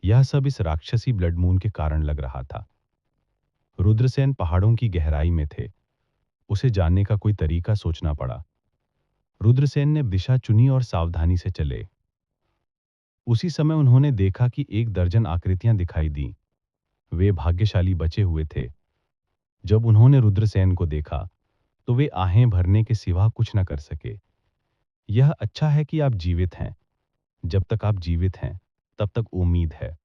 यह सब इस राक्षसी ब्लड मून के कारण लग रहा था। रुद्रसेन पहाड़ों की गहराई में थे। उसे जानने का कोई तरीका सोचना पड़ा। रुद्रसेन ने दिशा चुनी और सावधानी से चले। उसी समय उन्होंने देखा कि 1 दर्जन आकृतियां दिखाई दी। वे भाग्यशाली बचे हुए थे। जब उन्होंने रुद्रसेन को देखा तो वे आहें भरने के सिवा कुछ न कर सके। यह अच्छा है कि आप जीवित हैं। जब तक आप जीवित हैं, तब तक उम्मीद है।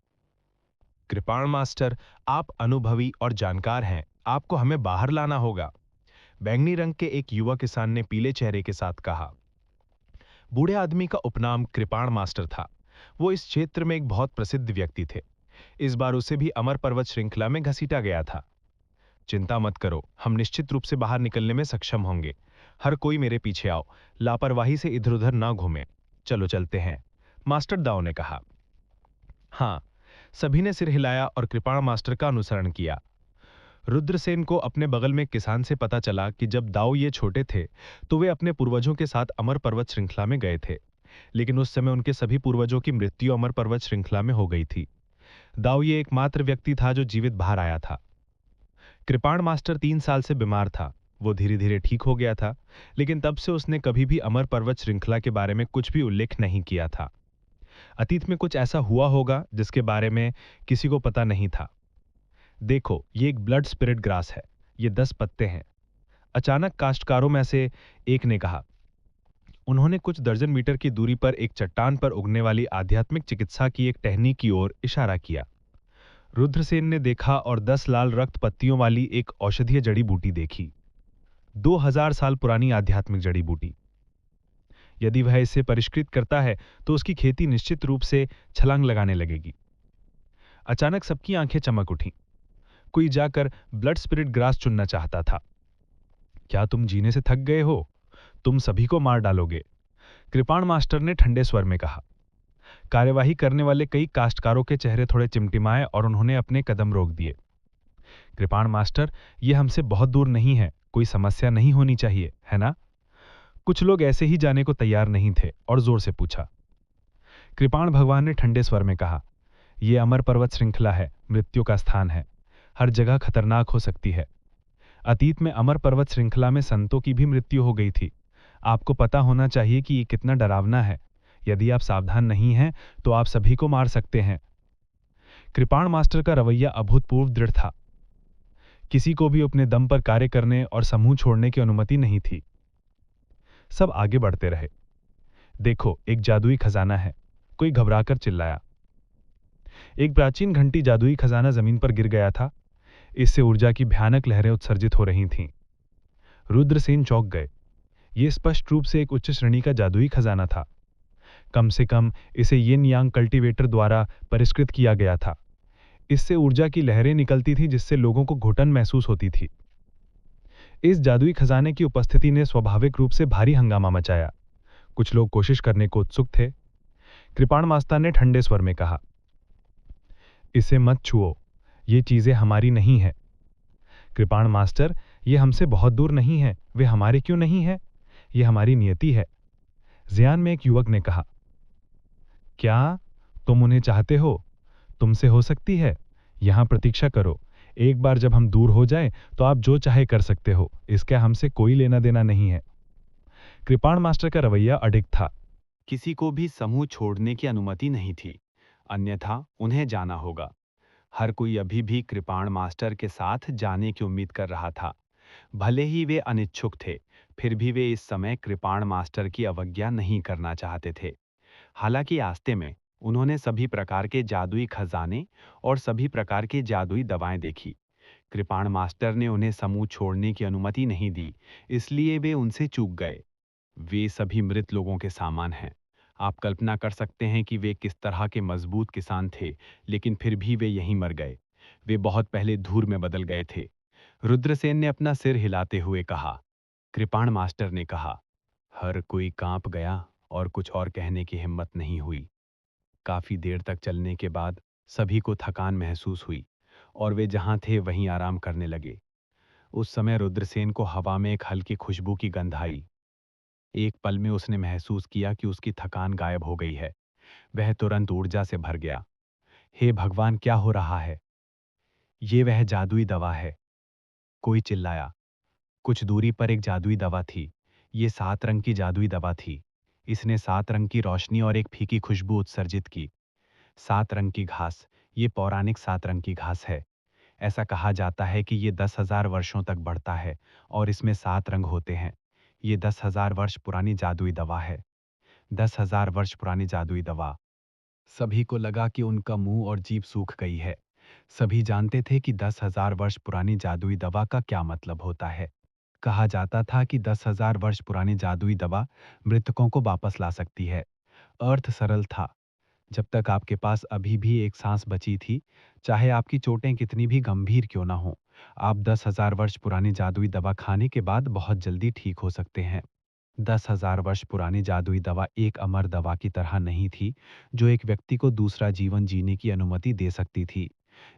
कृपाण मास्टर, आप अनुभवी और जानकार हैं। आपको हमें बाहर लाना होगा। बैंगनी रंग के एक युवा किसान ने पीले चेहरे के साथ कहा। बूढ़े आदमी का उपनाम कृपाण मास्टर था। वो इस क्षेत्र में एक बहुत प्रसिद्ध व्यक्ति थे। इस बार उसे भी अमर पर्वत श्रृंखला में घसीटा गया था। चिंता मत करो, हम निश्चित रूप से बाहर निकलने में सक्षम होंगे। हर कोई मेरे पीछे आओ। लापरवाही से इधर उधर ना घूमे। चलो चलते हैं, मास्टर दाओ ने कहा। हाँ, सभी ने सिर हिलाया और कृपाण मास्टर का अनुसरण किया। रुद्रसेन को अपने बगल में किसान से पता चला कि जब दाऊ ये छोटे थे तो वे अपने पूर्वजों के साथ अमर पर्वत श्रृंखला में गए थे, लेकिन उस समय उनके सभी पूर्वजों की मृत्यु अमर पर्वत श्रृंखला में हो गई थी। दाऊ ये एकमात्र व्यक्ति था जो जीवित बाहर आया था। कृपाण मास्टर 3 साल से बीमार था। वो धीरे धीरे ठीक हो गया था, लेकिन तब से उसने कभी भी अमर पर्वत श्रृंखला के बारे में कुछ भी उल्लेख नहीं किया था। अतीत में कुछ ऐसा हुआ होगा जिसके बारे में किसी को पता नहीं था। देखो, ये एक ब्लड स्पिरिट ग्रास है। ये 10 पत्ते हैं। अचानक काश्तकारों में से एक ने कहा। उन्होंने कुछ दर्जन मीटर की दूरी पर एक चट्टान पर उगने वाली आध्यात्मिक चिकित्सा की एक टहनी की ओर इशारा किया। रुद्रसेन ने देखा और 10 लाल रक्त पत्तियों वाली एक औषधीय जड़ी बूटी देखी। 2000 साल पुरानी आध्यात्मिक जड़ी बूटी। यदि वह इसे परिष्कृत करता है तो उसकी खेती निश्चित रूप से छलांग लगाने लगेगी। अचानक सबकी आंखें चमक उठीं। कोई जाकर ब्लड स्पिरिट ग्रास चुनना चाहता था। क्या तुम जीने से थक गए हो? तुम सभी को मार डालोगे, कृपाण मास्टर ने ठंडे स्वर में कहा। कार्यवाही करने वाले कई काश्तकारों के चेहरे थोड़े चिमटिमाए और उन्होंने अपने कदम रोक दिए। कृपाण मास्टर, यह हमसे बहुत दूर नहीं है, कोई समस्या नहीं होनी चाहिए, है ना? कुछ लोग ऐसे ही जाने को तैयार नहीं थे और जोर से पूछा। कृपाण भगवान ने ठंडे स्वर में कहा, यह अमर पर्वत श्रृंखला है, मृत्यु का स्थान है, हर जगह खतरनाक हो सकती है। अतीत में अमर पर्वत श्रृंखला में संतों की भी मृत्यु हो गई थी। आपको पता होना चाहिए कि ये कितना डरावना है। यदि आप सावधान नहीं हैं तो आप सभी को मार सकते हैं। कृपाण मास्टर का रवैया अभूतपूर्व दृढ़ था। किसी को भी अपने दम पर कार्य करने और समूह छोड़ने की अनुमति नहीं थी। सब आगे बढ़ते रहे। देखो, एक जादुई खजाना है, कोई घबराकर चिल्लाया। एक प्राचीन घंटी जादुई खजाना जमीन पर गिर गया था। इससे ऊर्जा की भयानक लहरें उत्सर्जित हो रही थीं। रुद्रसेन चौंक गए। यह स्पष्ट रूप से एक उच्च श्रेणी का जादुई खजाना था। कम से कम इसे यिन यांग कल्टीवेटर द्वारा परिष्कृत किया गया था। इससे ऊर्जा की लहरें निकलती थी जिससे लोगों को घुटन महसूस होती थी। इस जादुई खजाने की उपस्थिति ने स्वाभाविक रूप से भारी हंगामा मचाया। कुछ लोग कोशिश करने को उत्सुक थे। कृपाण मास्टर ने ठंडे स्वर में कहा, इसे मत छुओ, ये चीजें हमारी नहीं है। कृपाण मास्टर, ये हमसे बहुत दूर नहीं है। वे हमारे क्यों नहीं है? ये हमारी नियति है, ज़ियान में एक युवक ने कहा। क्या तुम उन्हें चाहते हो? तुमसे हो सकती है। यहां प्रतीक्षा करो। एक बार जब हम दूर हो जाएं तो आप जो चाहे कर सकते हो, इसका हमसे कोई लेना देना नहीं है। कृपाण मास्टर का रवैया अडिग था। किसी को भी समूह छोड़ने की अनुमति नहीं थी, अन्यथा उन्हें जाना होगा। हर कोई अभी भी कृपाण मास्टर के साथ जाने की उम्मीद कर रहा था। भले ही वे अनिच्छुक थे, फिर भी वे इस समय कृपाण मास्टर की अवज्ञा नहीं करना चाहते थे। हालांकि रास्ते में उन्होंने सभी प्रकार के जादुई खजाने और सभी प्रकार की जादुई दवाएं देखी। कृपाण मास्टर ने उन्हें समूह छोड़ने की अनुमति नहीं दी, इसलिए वे उनसे चूक गए। वे सभी मृत लोगों के सामान हैं। आप कल्पना कर सकते हैं कि वे किस तरह के मजबूत किसान थे, लेकिन फिर भी वे यहीं मर गए। वे बहुत पहले धूल में बदल गए थे। रुद्रसेन ने अपना सिर हिलाते हुए कहा। कृपाण मास्टर ने कहा। हर कोई कांप गया और कुछ और कहने की हिम्मत नहीं हुई। काफी देर तक चलने के बाद सभी को थकान महसूस हुई और वे जहां थे वहीं आराम करने लगे। उस समय रुद्रसेन को हवा में एक हल्की खुशबू की गंध आई। एक पल में उसने महसूस किया कि उसकी थकान गायब हो गई है। वह तुरंत ऊर्जा से भर गया। हे भगवान, क्या हो रहा है? ये वह जादुई दवा है, कोई चिल्लाया। कुछ दूरी पर एक जादुई दवा थी। ये 7 रंग की जादुई दवा थी। इसने 7 रंग की रोशनी और एक फीकी खुशबू उत्सर्जित की। 7 रंग की घास, ये पौराणिक 7 रंग की घास है। ऐसा कहा जाता है कि ये 10,000 वर्षों तक बढ़ता है और इसमें 7 रंग होते हैं। ये 10,000 वर्ष पुरानी जादुई दवा है। 10,000 वर्ष पुरानी जादुई दवा। सभी को लगा कि उनका मुंह और जीभ सूख गई है। सभी जानते थे कि 10,000 वर्ष पुरानी जादुई दवा का क्या मतलब होता है। कहा जाता था कि 10,000 वर्ष पुरानी जादुई दवा मृतकों को वापस ला सकती है। अर्थ सरल था। जब तक आपके पास अभी भी एक सांस बची थी, चाहे आपकी चोटें कितनी भी गंभीर क्यों ना हो, आप 10,000 वर्ष पुरानी जादुई दवा खाने के बाद बहुत जल्दी ठीक हो सकते हैं। 10,000 वर्ष पुरानी जादुई दवा एक अमर दवा की तरह नहीं थी जो एक व्यक्ति को दूसरा जीवन जीने की अनुमति दे सकती थी,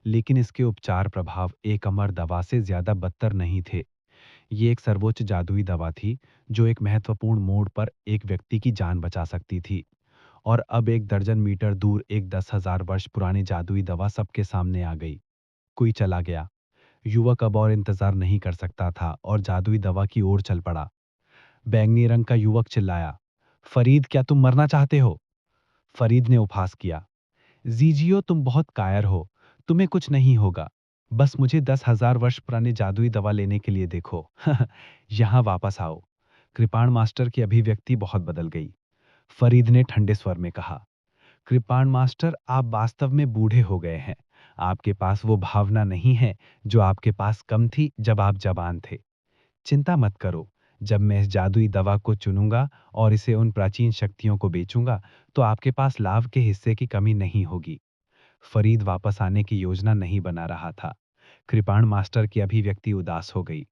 लेकिन इसके उपचार प्रभाव एक अमर दवा से ज्यादा बदतर नहीं थे। ये एक सर्वोच्च जादुई दवा थी जो एक महत्वपूर्ण मोड़ पर एक व्यक्ति की जान बचा सकती थी। और अब 1 दर्जन मीटर दूर एक 10,000 वर्ष पुरानी जादुई दवा सबके सामने आ गई। कोई चला गया। युवक अब और इंतजार नहीं कर सकता था और जादुई दवा की ओर चल पड़ा। बैंगनी रंग का युवक चिल्लाया, फरीद, क्या तुम मरना चाहते हो? फरीद ने उपहास किया, जीजियो, तुम बहुत कायर हो, तुम्हें कुछ नहीं होगा। बस मुझे 10,000 वर्ष पुरानी जादुई दवा लेने के लिए देखो। यहाँ वापस आओ। कृपाण मास्टर की अभिव्यक्ति बहुत बदल गई। फरीद ने ठंडे स्वर में कहा, कृपाण मास्टर, आप वास्तव में बूढ़े हो गए हैं। आपके पास वो भावना नहीं है जो आपके पास कम थी जब आप जवान थे। चिंता मत करो, जब मैं इस जादुई दवा को चुनूंगा और इसे उन प्राचीन शक्तियों को बेचूंगा, तो आपके पास लाभ के हिस्से की कमी नहीं होगी। फरीद वापस आने की योजना नहीं बना रहा था। कृपाण मास्टर की अभिव्यक्ति उदास हो गई।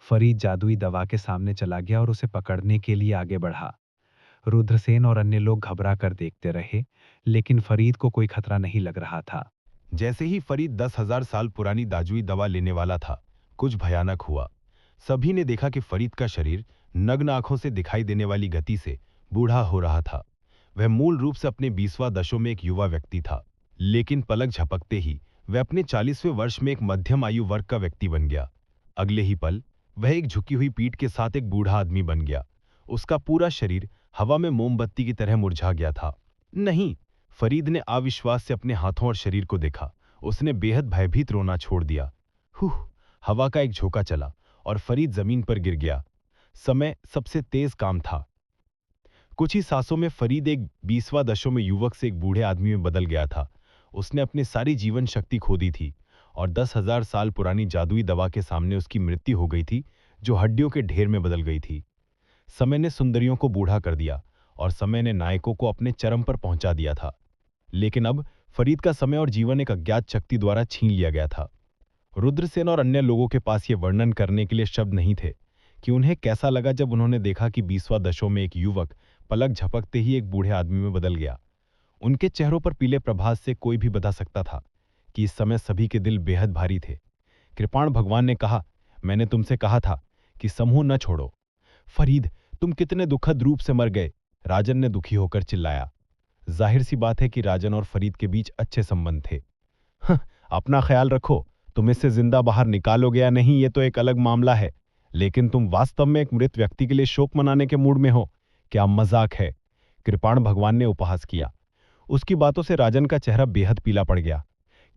फरीद जादुई दवा के सामने चला गया और उसे पकड़ने के लिए आगे बढ़ा। रुद्रसेन और अन्य लोग घबरा कर देखते रहे, लेकिन फरीद को कोई खतरा नहीं लग रहा था। जैसे ही फरीद 10,000 साल पुरानी दाजुई दवा लेने वाला था, कुछ भयानक हुआ। सभी ने देखा कि फरीद का शरीर नग्न आंखों से दिखाई देने वाली गति से बूढ़ा हो रहा था। वह मूल रूप से अपने 20वां दशों में एक युवा व्यक्ति था, लेकिन पलक झपकते ही वह अपने 40वें वर्ष में एक मध्यम आयु वर्ग का व्यक्ति बन गया। अगले ही पल वह एक झुकी हुई पीठ के साथ एक बूढ़ा आदमी बन गया। उसका पूरा शरीर हवा में मोमबत्ती की तरह मुरझा गया था। नहीं, फरीद ने अविश्वास से अपने हाथों और शरीर को देखा। उसने बेहद भयभीत रोना छोड़ दिया। हवा का एक झोंका चला और फरीद जमीन पर गिर गया। समय सबसे तेज काम था। कुछ ही सांसों में फरीद एक 20वां दशों में युवक से एक बूढ़े आदमी में बदल गया था। उसने अपनी सारी जीवन शक्ति खो दी थी और 10,000 साल पुरानी जादुई दवा के सामने उसकी मृत्यु हो गई थी, जो हड्डियों के ढेर में बदल गई थी। समय ने सुंदरियों को बूढ़ा कर दिया और समय ने नायकों को अपने चरम पर पहुंचा दिया था। लेकिन अब फरीद का समय और जीवन एक अज्ञात शक्ति द्वारा छीन लिया गया था। रुद्रसेन और अन्य लोगों के पास ये वर्णन करने के लिए शब्द नहीं थे कि उन्हें कैसा लगा जब उन्होंने देखा कि 20वां दशों में एक युवक पलक झपकते ही एक बूढ़े आदमी में बदल गया। उनके चेहरों पर पीले प्रभास से कोई भी बता सकता था कि इस समय सभी के दिल बेहद भारी थे। कृपाण भगवान ने कहा, मैंने तुमसे कहा था कि समूह न छोड़ो। फरीद, तुम कितने दुखद रूप से मर गए, राजन ने दुखी होकर चिल्लाया। जाहिर सी बात है कि राजन और फरीद के बीच अच्छे संबंध थे। अपना ख्याल रखो, तुम इससे जिंदा बाहर निकालोगे या नहीं ये तो एक अलग मामला है, लेकिन तुम वास्तव में एक मृत व्यक्ति के लिए शोक मनाने के मूड में हो। क्या मजाक है? कृपाण भगवान ने उपहास किया। उसकी बातों से राजन का चेहरा बेहद पीला पड़ गया।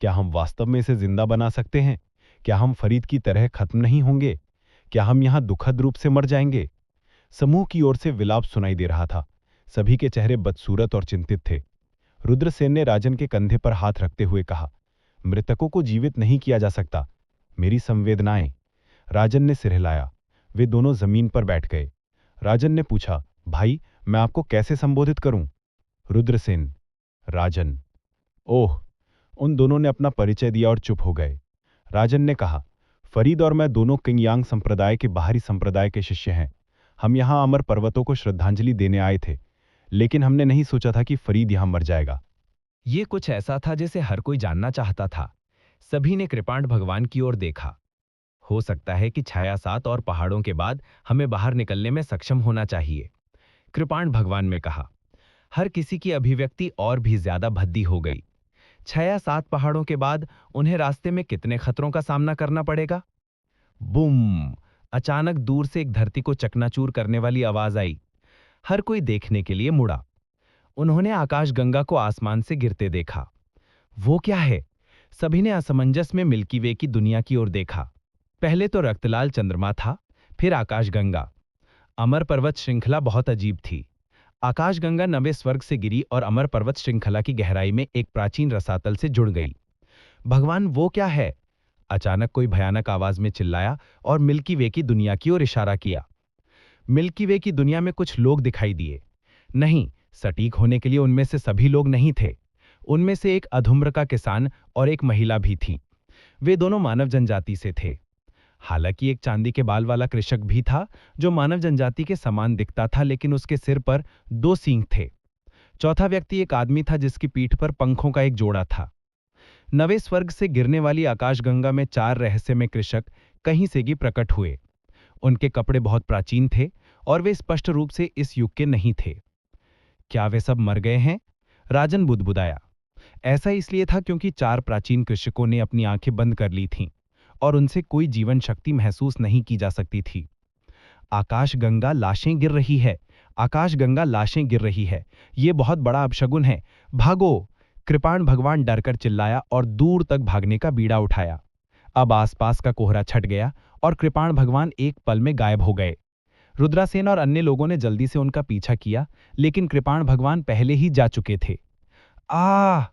क्या हम वास्तव में इसे जिंदा बना सकते हैं? क्या हम फरीद की तरह खत्म नहीं होंगे? क्या हम यहां दुखद रूप से मर जाएंगे? समूह की ओर से विलाप सुनाई दे रहा था। सभी के चेहरे बदसूरत और चिंतित थे। रुद्रसेन ने राजन के कंधे पर हाथ रखते हुए कहा, मृतकों को जीवित नहीं किया जा सकता, मेरी संवेदनाएं। राजन ने सिर हिलाया। वे दोनों जमीन पर बैठ गए। राजन ने पूछा, भाई, मैं आपको कैसे संबोधित करूं? रुद्रसेन। राजन। ओह। उन दोनों ने अपना परिचय दिया और चुप हो गए। राजन ने कहा, फरीद और मैं दोनों किंगयांग संप्रदाय के बाहरी संप्रदाय के शिष्य हैं। हम यहां अमर पर्वतों को श्रद्धांजलि देने आए थे, लेकिन हमने नहीं सोचा था कि फरीद यहां मर जाएगा। ये कुछ ऐसा था जिसे हर कोई जानना चाहता था। सभी ने कृपाण भगवान की ओर देखा। हो सकता है कि छाया सात और पहाड़ों के बाद हमें बाहर निकलने में सक्षम होना चाहिए, कृपाण भगवान में कहा। हर किसी की अभिव्यक्ति और भी ज्यादा भद्दी हो गई। छाया सात पहाड़ों के बाद उन्हें रास्ते में कितने खतरों का सामना करना पड़ेगा? बूम! अचानक दूर से एक धरती को चकनाचूर करने वाली आवाज आई। हर कोई देखने के लिए मुड़ा। उन्होंने आकाशगंगा को आसमान से गिरते देखा। वो क्या है? सभी ने असमंजस में मिल्की वे की दुनिया की ओर देखा। पहले तो रक्तलाल चंद्रमा था, फिर आकाशगंगा। अमर पर्वत श्रृंखला बहुत अजीब थी। आकाशगंगा नवे स्वर्ग से गिरी और अमर पर्वत श्रृंखला की गहराई में एक प्राचीन रसातल से जुड़ गई। भगवान, वो क्या है? अचानक कोई भयानक आवाज में चिल्लाया और मिल्की वे की दुनिया की ओर इशारा किया। मिल्की वे की दुनिया में कुछ लोग दिखाई दिए। नहीं, सटीक होने के लिए उनमें से सभी लोग नहीं थे। उनमें से एक अधूम्र का किसान और एक महिला भी थी। वे दोनों मानव जनजाति से थे। हालांकि एक चांदी के बाल वाला कृषक भी था जो मानव जनजाति के समान दिखता था, लेकिन उसके सिर पर 2 सींग थे। चौथा व्यक्ति एक आदमी था जिसकी पीठ पर पंखों का एक जोड़ा था। नवे स्वर्ग से गिरने वाली आकाशगंगा में 4 रहस्यमय कृषक कहीं से भी प्रकट हुए। उनके कपड़े बहुत प्राचीन थे और वे स्पष्ट रूप से इस युग के नहीं थे। क्या वे सब मर गए हैं? राजन बुदबुदाया। ऐसा इसलिए था क्योंकि 4 प्राचीन कृषकों ने अपनी आंखें बंद कर ली थीं और उनसे कोई जीवन शक्ति महसूस नहीं की जा सकती थी। आकाशगंगा लाशें गिर रही है, आकाशगंगा लाशें गिर रही है, ये बहुत बड़ा अपशगुन है, भागो! कृपाण भगवान डरकर चिल्लाया और दूर तक भागने का बीड़ा उठाया। अब आसपास का कोहरा छट गया और कृपाण भगवान एक पल में गायब हो गए। रुद्रासेन और अन्य लोगों ने जल्दी से उनका पीछा किया, लेकिन कृपाण भगवान पहले ही जा चुके थे। आह!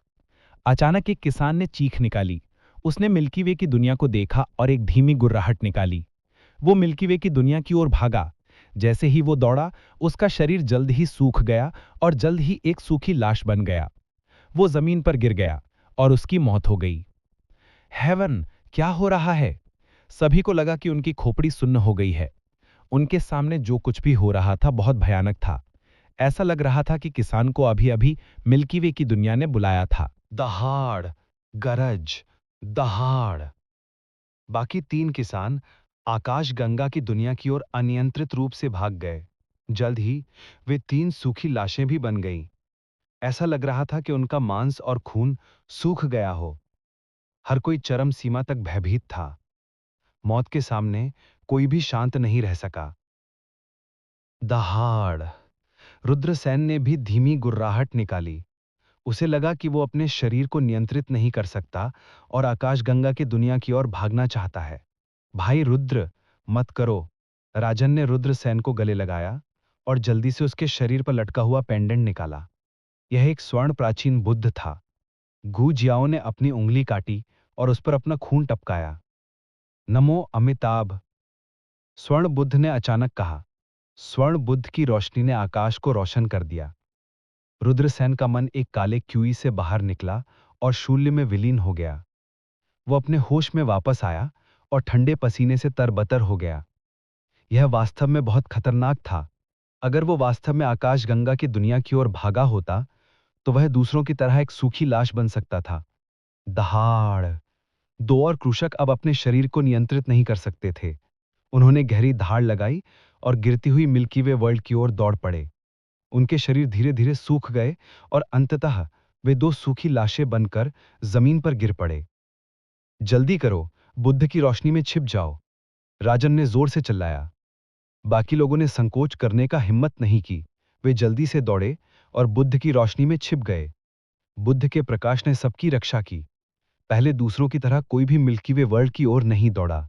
अचानक एक किसान ने चीख निकाली। उसने मिल्की वे की दुनिया को देखा और एक धीमी गुर्राहट निकाली। वो मिल्की वे की दुनिया की ओर भागा। जैसे ही वो दौड़ा, उसका शरीर जल्द ही सूख गया और जल्द ही एक सूखी लाश बन गया। वो जमीन पर गिर गया और उसकी मौत हो गई। हेवन, क्या हो रहा है? सभी को लगा कि उनकी खोपड़ी सुन्न हो गई है। उनके सामने जो कुछ भी हो रहा था बहुत भयानक था। ऐसा लग रहा था कि किसान को अभी अभी मिल्की वे की दुनिया ने बुलाया था। दहाड़, गरज, दहाड़। बाकी 3 किसान आकाश गंगा की दुनिया की ओर अनियंत्रित रूप से भाग गए। जल्द ही वे 3 सूखी लाशें भी बन गईं। ऐसा लग रहा था कि उनका मांस और खून सूख गया हो। हर कोई चरम सीमा तक भयभीत था। मौत के सामने कोई भी शांत नहीं रह सका। दहाड़। रुद्रसेन ने भी धीमी गुर्राहट निकाली। उसे लगा कि वो अपने शरीर को नियंत्रित नहीं कर सकता और आकाशगंगा की दुनिया की ओर भागना चाहता है। भाई रुद्र, मत करो। राजन ने रुद्रसेन को गले लगाया और जल्दी से उसके शरीर पर लटका हुआ पेंडेंट निकाला। यह एक स्वर्ण प्राचीन बुद्ध था। गू जियाओ ने अपनी उंगली काटी और उस पर अपना खून टपकाया। नमो अमिताभ, स्वर्ण बुद्ध ने अचानक कहा। स्वर्ण बुद्ध की रोशनी ने आकाश को रोशन कर दिया। रुद्रसेन का मन एक काले क्यूई से बाहर निकला और शून्य में विलीन हो गया। वो अपने होश में वापस आया और ठंडे पसीने से तरबतर हो गया। यह वास्तव में बहुत खतरनाक था। अगर वो वास्तव में आकाशगंगा की दुनिया की ओर भागा होता, तो वह दूसरों की तरह एक सूखी लाश बन सकता था। दहाड़। 2 और कृषक अब अपने शरीर को नियंत्रित नहीं कर सकते थे। उन्होंने गहरी धाड़ लगाई और गिरती हुई मिल्की वे वर्ल्ड की ओर दौड़ पड़े। उनके शरीर धीरे धीरे सूख गए और अंततः वे 2 सूखी लाशें बनकर जमीन पर गिर पड़े। जल्दी करो, बुद्ध की रोशनी में छिप जाओ, राजन ने जोर से चिल्लाया। बाकी लोगों ने संकोच करने का हिम्मत नहीं की। वे जल्दी से दौड़े और बुद्ध की रोशनी में छिप गए। बुद्ध के प्रकाश ने सबकी रक्षा की। पहले दूसरों की तरह कोई भी मिल्की वे वर्ल्ड की ओर नहीं दौड़ा।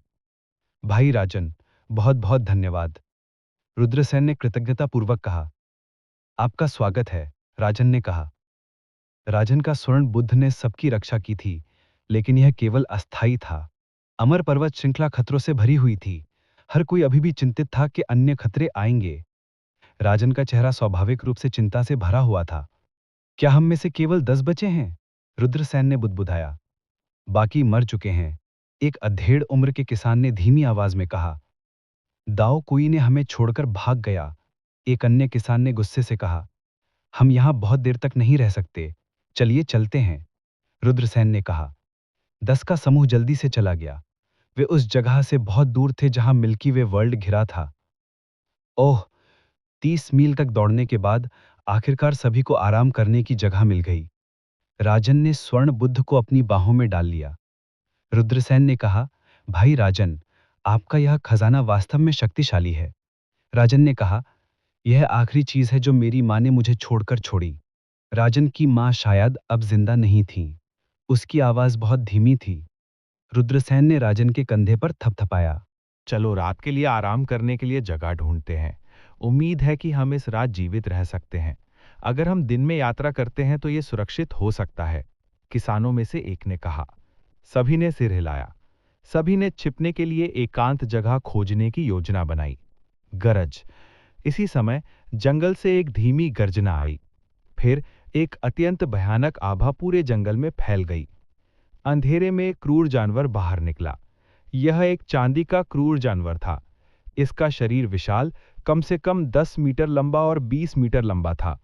भाई राजन, बहुत बहुत धन्यवाद, रुद्रसेन ने कृतज्ञतापूर्वक कहा। आपका स्वागत है, राजन ने कहा। राजन का स्वर्ण बुद्ध ने सबकी रक्षा की थी, लेकिन यह केवल अस्थायी था। अमर पर्वत श्रृंखला खतरों से भरी हुई थी। हर कोई अभी भी चिंतित था कि अन्य खतरे आएंगे। राजन का चेहरा स्वाभाविक रूप से चिंता से भरा हुआ था। क्या हम में से केवल 10 बचे हैं? रुद्रसेन ने बुदबुदाया। बाकी मर चुके हैं, एक अधेड़ उम्र के किसान ने धीमी आवाज में कहा। दाओ कुई ने हमें छोड़कर भाग गया, एक अन्य किसान ने गुस्से से कहा। हम यहां बहुत देर तक नहीं रह सकते, चलिए चलते हैं, रुद्रसेन ने कहा। 10 का समूह जल्दी से चला गया। वे उस जगह से बहुत दूर थे जहां मिल्की वे वर्ल्ड घिरा था। ओह, 30 मील तक दौड़ने के बाद आखिरकार सभी को आराम करने की जगह मिल गई। राजन ने स्वर्ण बुद्ध को अपनी बाहों में डाल लिया। रुद्रसेन ने कहा, भाई राजन, आपका यह खजाना वास्तव में शक्तिशाली है। राजन ने कहा, यह आखिरी चीज है जो मेरी मां ने मुझे छोड़कर छोड़ी। राजन की मां शायद अब जिंदा नहीं थी। उसकी आवाज बहुत धीमी थी। रुद्रसेन ने राजन के कंधे पर थपथपाया। चलो रात के लिए आराम करने के लिए जगह ढूंढते हैं। उम्मीद है कि हम इस रात जीवित रह सकते हैं। अगर हम दिन में यात्रा करते हैं तो ये सुरक्षित हो सकता है, किसानों में से एक ने कहा। सभी ने सिर हिलाया। सभी ने छिपने के लिए एकांत जगह खोजने की योजना बनाई। गरज। इसी समय जंगल से एक धीमी गर्जना आई। फिर एक अत्यंत भयानक आभा पूरे जंगल में फैल गई। अंधेरे में एक क्रूर जानवर बाहर निकला। यह एक चांदी का क्रूर जानवर था। इसका शरीर विशाल, कम से कम 10 मीटर लंबा और 20 मीटर लंबा था।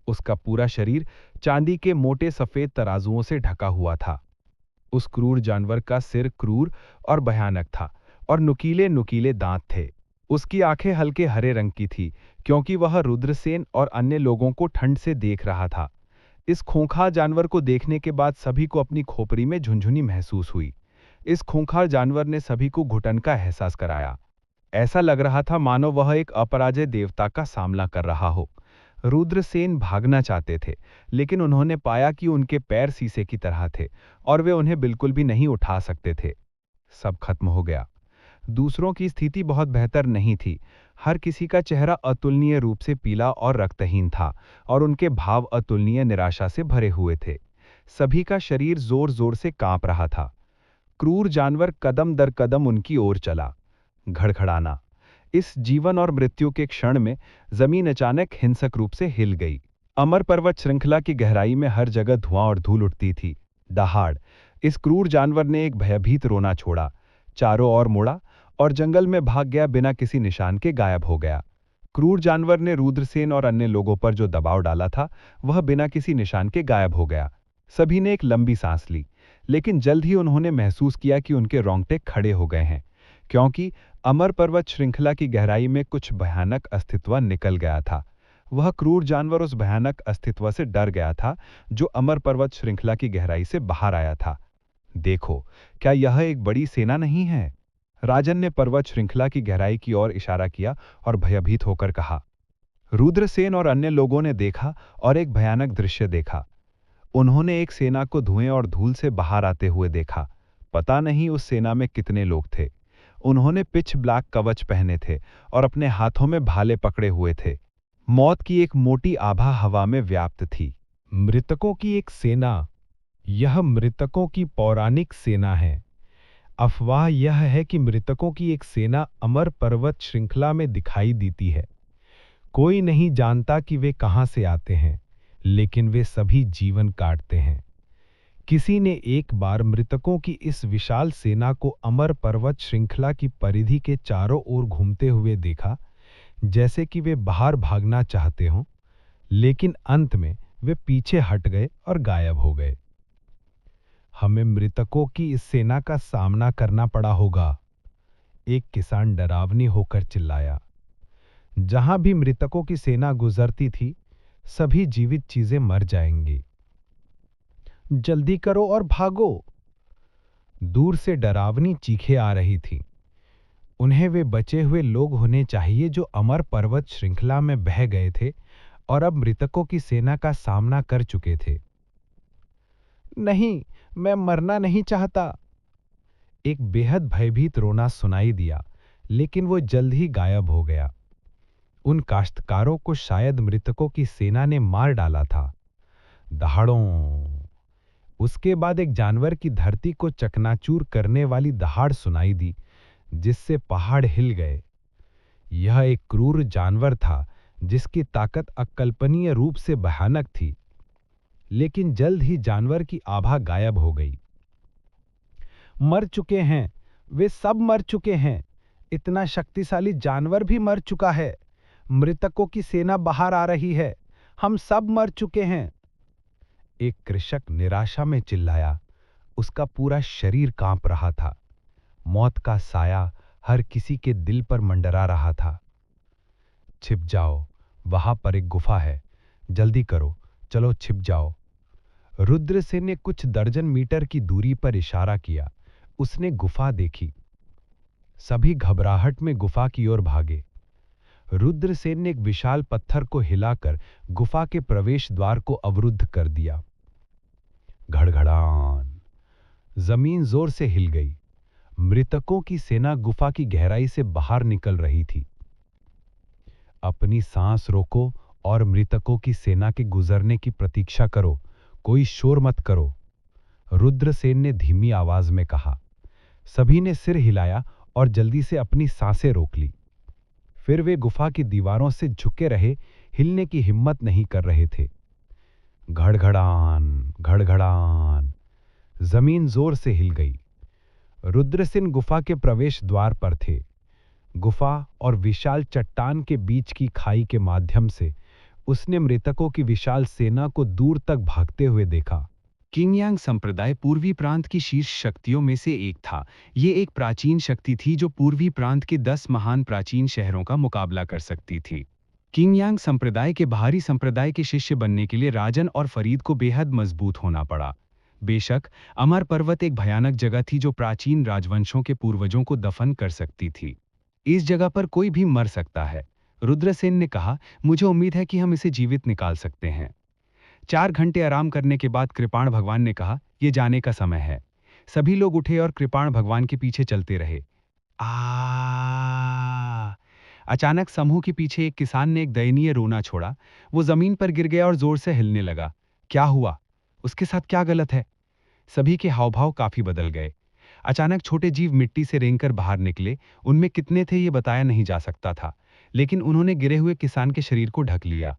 उसका पूरा शरीर चांदी के मोटे सफेद तराजुओं से ढका हुआ था। उस क्रूर जानवर का सिर क्रूर और भयानक था और नुकीले नुकीले दांत थे। उसकी आंखें हल्के हरे रंग की थी, क्योंकि वह रुद्रसेन और अन्य लोगों को ठंड से देख रहा था। इस खूंखार जानवर को देखने के बाद सभी को अपनी खोपड़ी में झुनझुनी महसूस हुई। इस खूंखार जानवर ने सभी को घुटन का एहसास कराया। ऐसा लग रहा था मानो वह एक अपराजय देवता का सामना कर रहा हो। रुद्रसेन भागना चाहते थे, लेकिन उन्होंने पाया कि उनके पैर शीशे की तरह थे और वे उन्हें बिल्कुल भी नहीं उठा सकते थे। सब खत्म हो गया। दूसरों की स्थिति बहुत बेहतर नहीं थी। हर किसी का चेहरा अतुलनीय रूप से पीला और रक्तहीन था और उनके भाव अतुलनीय निराशा से भरे हुए थे। सभी का शरीर जोर जोर से कांप रहा था। क्रूर जानवर कदम दर कदम उनकी ओर चला। घड़घड़ाना। इस जीवन और मृत्यु के क्षण में जमीन अचानक हिंसक रूप से हिल गई। अमर पर्वत श्रृंखला की गहराई में हर जगह धुआं और धूल उठती थी। दहाड़, इस क्रूर जानवर ने एक भयभीत रोना छोड़ा, चारों ओर मुड़ा और जंगल में भाग गया, बिना किसी निशान के गायब हो गया। क्रूर जानवर ने रुद्रसेन और अन्य लोगों पर जो दबाव डाला था, वह बिना किसी निशान के गायब हो गया। सभी ने एक लंबी सांस ली, लेकिन जल्द ही उन्होंने महसूस किया कि उनके रोंगटे खड़े हो गए हैं, क्योंकि अमर पर्वत श्रृंखला की गहराई में कुछ भयानक अस्तित्व निकल गया था। वह क्रूर जानवर उस भयानक अस्तित्व से डर गया था, जो अमर पर्वत श्रृंखला की गहराई से बाहर आया था। देखो, क्या यह एक बड़ी सेना नहीं है? राजन ने पर्वत श्रृंखला की गहराई की ओर इशारा किया और भयभीत होकर कहा। रुद्रसेन और अन्य लोगों ने देखा और एक भयानक दृश्य देखा। उन्होंने एक सेना को धुएं और धूल से बाहर आते हुए देखा। पता नहीं उस सेना में कितने लोग थे। उन्होंने पिच ब्लैक कवच पहने थे और अपने हाथों में भाले पकड़े हुए थे। मौत की एक मोटी आभा हवा में व्याप्त थी। मृतकों की एक सेना, यह मृतकों की पौराणिक सेना है। अफवाह यह है कि मृतकों की एक सेना अमर पर्वत श्रृंखला में दिखाई देती है। कोई नहीं जानता कि वे कहां से आते हैं, लेकिन वे सभी जीवन काटते हैं। किसी ने एक बार मृतकों की इस विशाल सेना को अमर पर्वत श्रृंखला की परिधि के चारों ओर घूमते हुए देखा, जैसे कि वे बाहर भागना चाहते हों, लेकिन अंत में वे पीछे हट गए और गायब हो गए। हमें मृतकों की इस सेना का सामना करना पड़ा होगा, एक किसान डरावनी होकर चिल्लाया। जहां भी मृतकों की सेना गुजरती थी, सभी जीवित चीजें मर जाएंगी। जल्दी करो और भागो। दूर से डरावनी चीखें आ रही थीं। उन्हें वे बचे हुए लोग होने चाहिए जो अमर पर्वत श्रृंखला में बह गए थे और अब मृतकों की सेना का सामना कर चुके थे। नहीं, मैं मरना नहीं चाहता। एक बेहद भयभीत रोना सुनाई दिया, लेकिन वो जल्द ही गायब हो गया। उन काश्तकारों को शायद मृतकों की सेना ने मार डाला था। दहाड़ों। उसके बाद एक जानवर की धरती को चकनाचूर करने वाली दहाड़ सुनाई दी, जिससे पहाड़ हिल गए। यह एक क्रूर जानवर था, जिसकी ताकत अकल्पनीय रूप से भयानक थी, लेकिन जल्द ही जानवर की आभा गायब हो गई। मर चुके हैं, वे सब मर चुके हैं। इतना शक्तिशाली जानवर भी मर चुका है। मृतकों की सेना बाहर आ रही है। हम सब मर चुके हैं। एक कृषक निराशा में चिल्लाया। उसका पूरा शरीर कांप रहा था। मौत का साया हर किसी के दिल पर मंडरा रहा था। छिप जाओ, वहां पर एक गुफा है। जल्दी करो, चलो छिप जाओ। रुद्रसेन ने कुछ दर्जन मीटर की दूरी पर इशारा किया। उसने गुफा देखी। सभी घबराहट में गुफा की ओर भागे। रुद्रसेन ने एक विशाल पत्थर को हिलाकर गुफा के प्रवेश द्वार को अवरुद्ध कर दिया। घड़घड़ान। जमीन जोर से हिल गई। मृतकों की सेना गुफा की गहराई से बाहर निकल रही थी। अपनी सांस रोको और मृतकों की सेना के गुजरने की प्रतीक्षा करो। कोई शोर मत करो, रुद्रसेन ने धीमी आवाज में कहा। सभी ने सिर हिलाया और जल्दी से अपनी सांसें रोक ली। फिर वे गुफा की दीवारों से झुके रहे, हिलने की हिम्मत नहीं कर रहे थे। घड़घड़ान, घड़घड़ान। जमीन जोर से हिल गई। रुद्रसेन गुफा के प्रवेश द्वार पर थे। गुफा और विशाल चट्टान के बीच की खाई के माध्यम से उसने मृतकों की विशाल सेना को दूर तक भागते हुए देखा। किंगयांग संप्रदाय पूर्वी प्रांत की शीर्ष शक्तियों में से एक था। ये एक प्राचीन शक्ति थी जो पूर्वी प्रांत के 10 महान प्राचीन शहरों का मुकाबला कर सकती थी। किंगयांग संप्रदाय के बाहरी संप्रदाय के शिष्य बनने के लिए राजन और फरीद को बेहद मजबूत होना पड़ा। बेशक अमर पर्वत एक भयानक जगह थी जो प्राचीन राजवंशों के पूर्वजों को दफन कर सकती थी। इस जगह पर कोई भी मर सकता है। रुद्रसेन ने कहा, मुझे उम्मीद है कि हम इसे जीवित निकाल सकते हैं। 4 घंटे आराम करने के बाद कृपाण भगवान ने कहा, यह जाने का समय है। सभी लोग उठे और कृपाण भगवान के पीछे चलते रहे। अचानक समूह के पीछे एक किसान ने एक दयनीय रोना छोड़ा। वो जमीन पर गिर गया और जोर से हिलने लगा। क्या हुआ? उसके साथ क्या गलत है? सभी के हाव भाव काफी बदल गए। अचानक छोटे जीव मिट्टी से रेंगकर बाहर निकले। उनमें कितने थे ये बताया नहीं जा सकता था, लेकिन उन्होंने गिरे हुए किसान के शरीर को ढक लिया।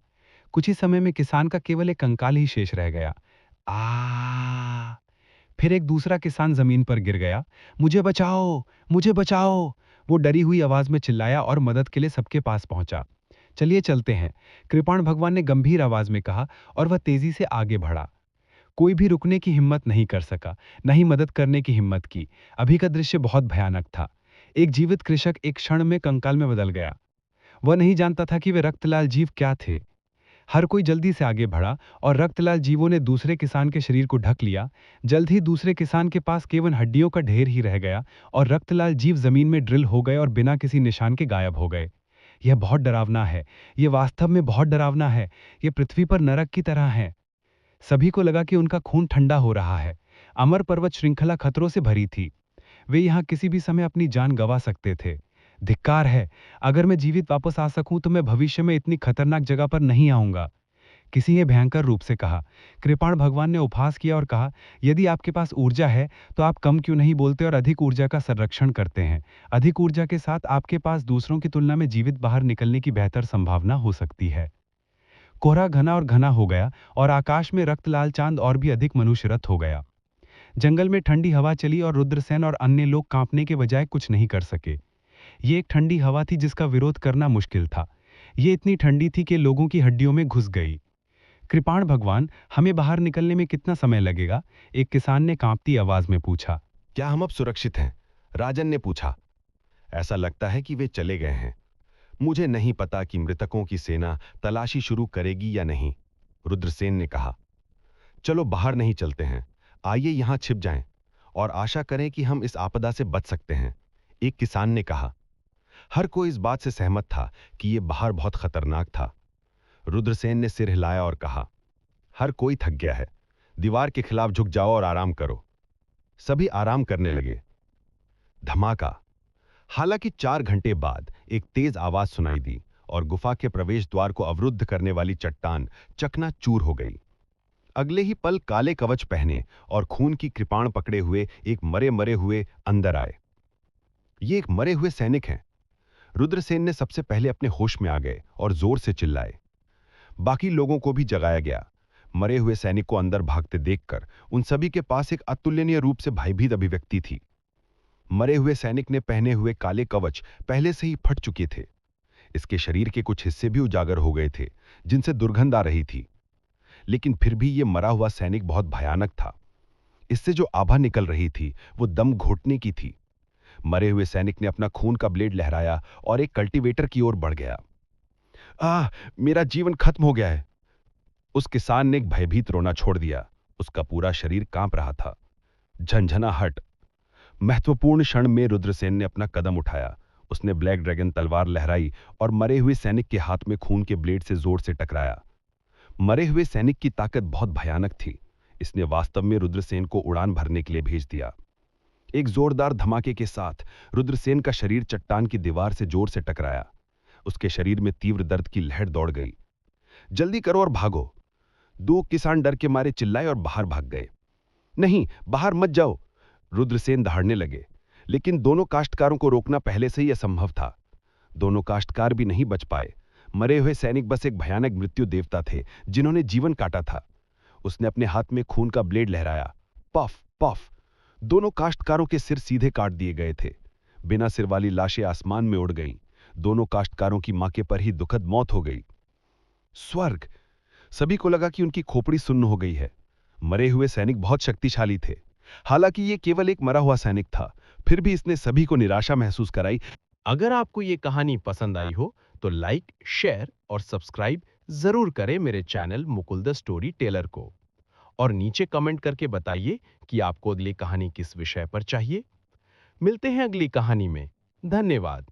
कुछ ही समय में किसान का केवल एक कंकाल ही शेष रह गया। आ फिर एक दूसरा किसान जमीन पर गिर गया। मुझे बचाओ, मुझे बचाओ, वो डरी हुई आवाज में चिल्लाया और मदद के लिए सबके पास पहुंचा। चलिए चलते हैं, कृपाण भगवान ने गंभीर आवाज में कहा, और वह तेजी से आगे बढ़ा। कोई भी रुकने की हिम्मत नहीं कर सका, न ही मदद करने की हिम्मत की। अभी का दृश्य बहुत भयानक था। एक जीवित कृषक एक क्षण में कंकाल में बदल गया। वह नहीं जानता था कि वे रक्तलाल जीव क्या थे। हर कोई जल्दी से आगे बढ़ा और रक्तलाल जीवों ने दूसरे किसान के शरीर को ढक लिया। जल्द ही दूसरे किसान के पास केवल हड्डियों का ढेर ही रह गया और रक्तलाल जीव जमीन में ड्रिल हो गए और बिना किसी निशान के गायब हो गए। यह बहुत डरावना है, यह वास्तव में बहुत डरावना है। यह पृथ्वी पर नरक की तरह है। सभी को लगा कि उनका खून ठंडा हो रहा है। अमर पर्वत श्रृंखला खतरों से भरी थी। वे यहाँ किसी भी समय अपनी जान गंवा सकते थे। धिक्कार है, अगर मैं जीवित वापस आ सकूं तो मैं भविष्य में इतनी खतरनाक जगह पर नहीं आऊंगा, किसी ने भयंकर रूप से कहा। कृपाण भगवान ने उपहास किया और कहा, यदि आपके पास ऊर्जा है तो आप कम क्यों नहीं बोलते और अधिक ऊर्जा का संरक्षण करते हैं। अधिक ऊर्जा के साथ आपके पास दूसरों की तुलना में जीवित बाहर निकलने की बेहतर संभावना हो सकती है। कोहरा घना और घना हो गया और आकाश में रक्तलाल चांद और भी अधिक मनुष्यरत हो गया। जंगल में ठंडी हवा चली और रुद्रसेन और अन्य लोग कांपने के बजाय कुछ नहीं कर सके। ये एक ठंडी हवा थी जिसका विरोध करना मुश्किल था। ये इतनी ठंडी थी कि लोगों की हड्डियों में घुस गई। कृपाण भगवान, हमें बाहर निकलने में कितना समय लगेगा? एक किसान ने कांपती आवाज में पूछा। क्या हम अब सुरक्षित हैं? राजन ने पूछा। ऐसा लगता है कि वे चले गए हैं। मुझे नहीं पता कि मृतकों की सेना तलाशी शुरू करेगी या नहीं, रुद्रसेन ने कहा। चलो बाहर नहीं चलते हैं, आइए यहां छिप जाएं और आशा करें कि हम इस आपदा से बच सकते हैं, एक किसान ने कहा। हर कोई इस बात से सहमत था कि यह बाहर बहुत खतरनाक था। रुद्रसेन ने सिर हिलाया और कहा, हर कोई थक गया है, दीवार के खिलाफ झुक जाओ और आराम करो। सभी आराम करने लगे। धमाका। हालांकि 4 घंटे बाद एक तेज आवाज सुनाई दी और गुफा के प्रवेश द्वार को अवरुद्ध करने वाली चट्टान चकनाचूर हो गई। अगले ही पल काले कवच पहने और खून की कृपाण पकड़े हुए एक मरे मरे हुए अंदर आए। ये एक मरे हुए सैनिक हैं। रुद्रसेन ने सबसे पहले अपने होश में आ गए और जोर से चिल्लाए। बाकी लोगों को भी जगाया गया। मरे हुए सैनिक को अंदर भागते देखकर उन सभी के पास एक अतुलनीय रूप से भयभीत अभिव्यक्ति थी। मरे हुए सैनिक ने पहने हुए काले कवच पहले से ही फट चुके थे। इसके शरीर के कुछ हिस्से भी उजागर हो गए थे, जिनसे दुर्गंध आ रही थी। लेकिन फिर भी यह मरा हुआ सैनिक बहुत भयानक था। इससे जो आभा निकल रही थी वो दम घोटने की थी। मरे हुए सैनिक ने अपना खून का ब्लेड लहराया और एक कल्टीवेटर की ओर बढ़ गया। मेरा जीवन खत्म हो गया है। उस किसान ने एक भयभीत रोना छोड़ दिया। उसका पूरा शरीर कांप रहा था। झंझनाहट। महत्वपूर्ण क्षण में रुद्रसेन ने अपना कदम उठाया। उसने ब्लैक ड्रैगन तलवार लहराई और मरे हुए सैनिक के हाथ में खून के ब्लेड से जोर से टकराया। मरे हुए सैनिक की ताकत बहुत भयानक थी। इसने वास्तव में रुद्रसेन को उड़ान भरने के लिए भेज दिया। एक जोरदार धमाके के साथ रुद्रसेन का शरीर चट्टान की दीवार से जोर से टकराया। उसके शरीर में तीव्र दर्द की लहर दौड़ गई। जल्दी करो और भागो। 2 किसान डर के मारे चिल्लाए और बाहर भाग गए। नहीं, बाहर मत जाओ, रुद्रसेन दहाड़ने लगे। लेकिन दोनों काश्तकारों को रोकना पहले से ही असंभव था। दोनों काश्तकार भी नहीं बच पाए। मरे हुए सैनिक बस एक भयानक मृत्यु देवता थे जिन्होंने जीवन काटा था। उसने अपने हाथ में खून का ब्लेड लहराया। Puff puff. दोनों काश्तकारों के सिर सीधे काट दिए गए थे। बिना सिर वाली लाशें आसमान में उड़ गईं। दोनों काश्तकारों की मौके पर ही दुखद मौत हो गई। स्वर्ग। सभी को लगा कि उनकी खोपड़ी सुन्न हो गई है। मरे हुए सैनिक बहुत शक्तिशाली थे। हालांकि ये केवल एक मरा हुआ सैनिक था, फिर भी इसने सभी को निराशा महसूस कराई। अगर आपको ये कहानी पसंद आई हो तो लाइक, शेयर और सब्सक्राइब जरूर करें मेरे channel Mukul the story teller को। और नीचे कमेंट करके बताइए कि आपको अगली कहानी किस विषय पर चाहिए। मिलते हैं अगली कहानी में। धन्यवाद।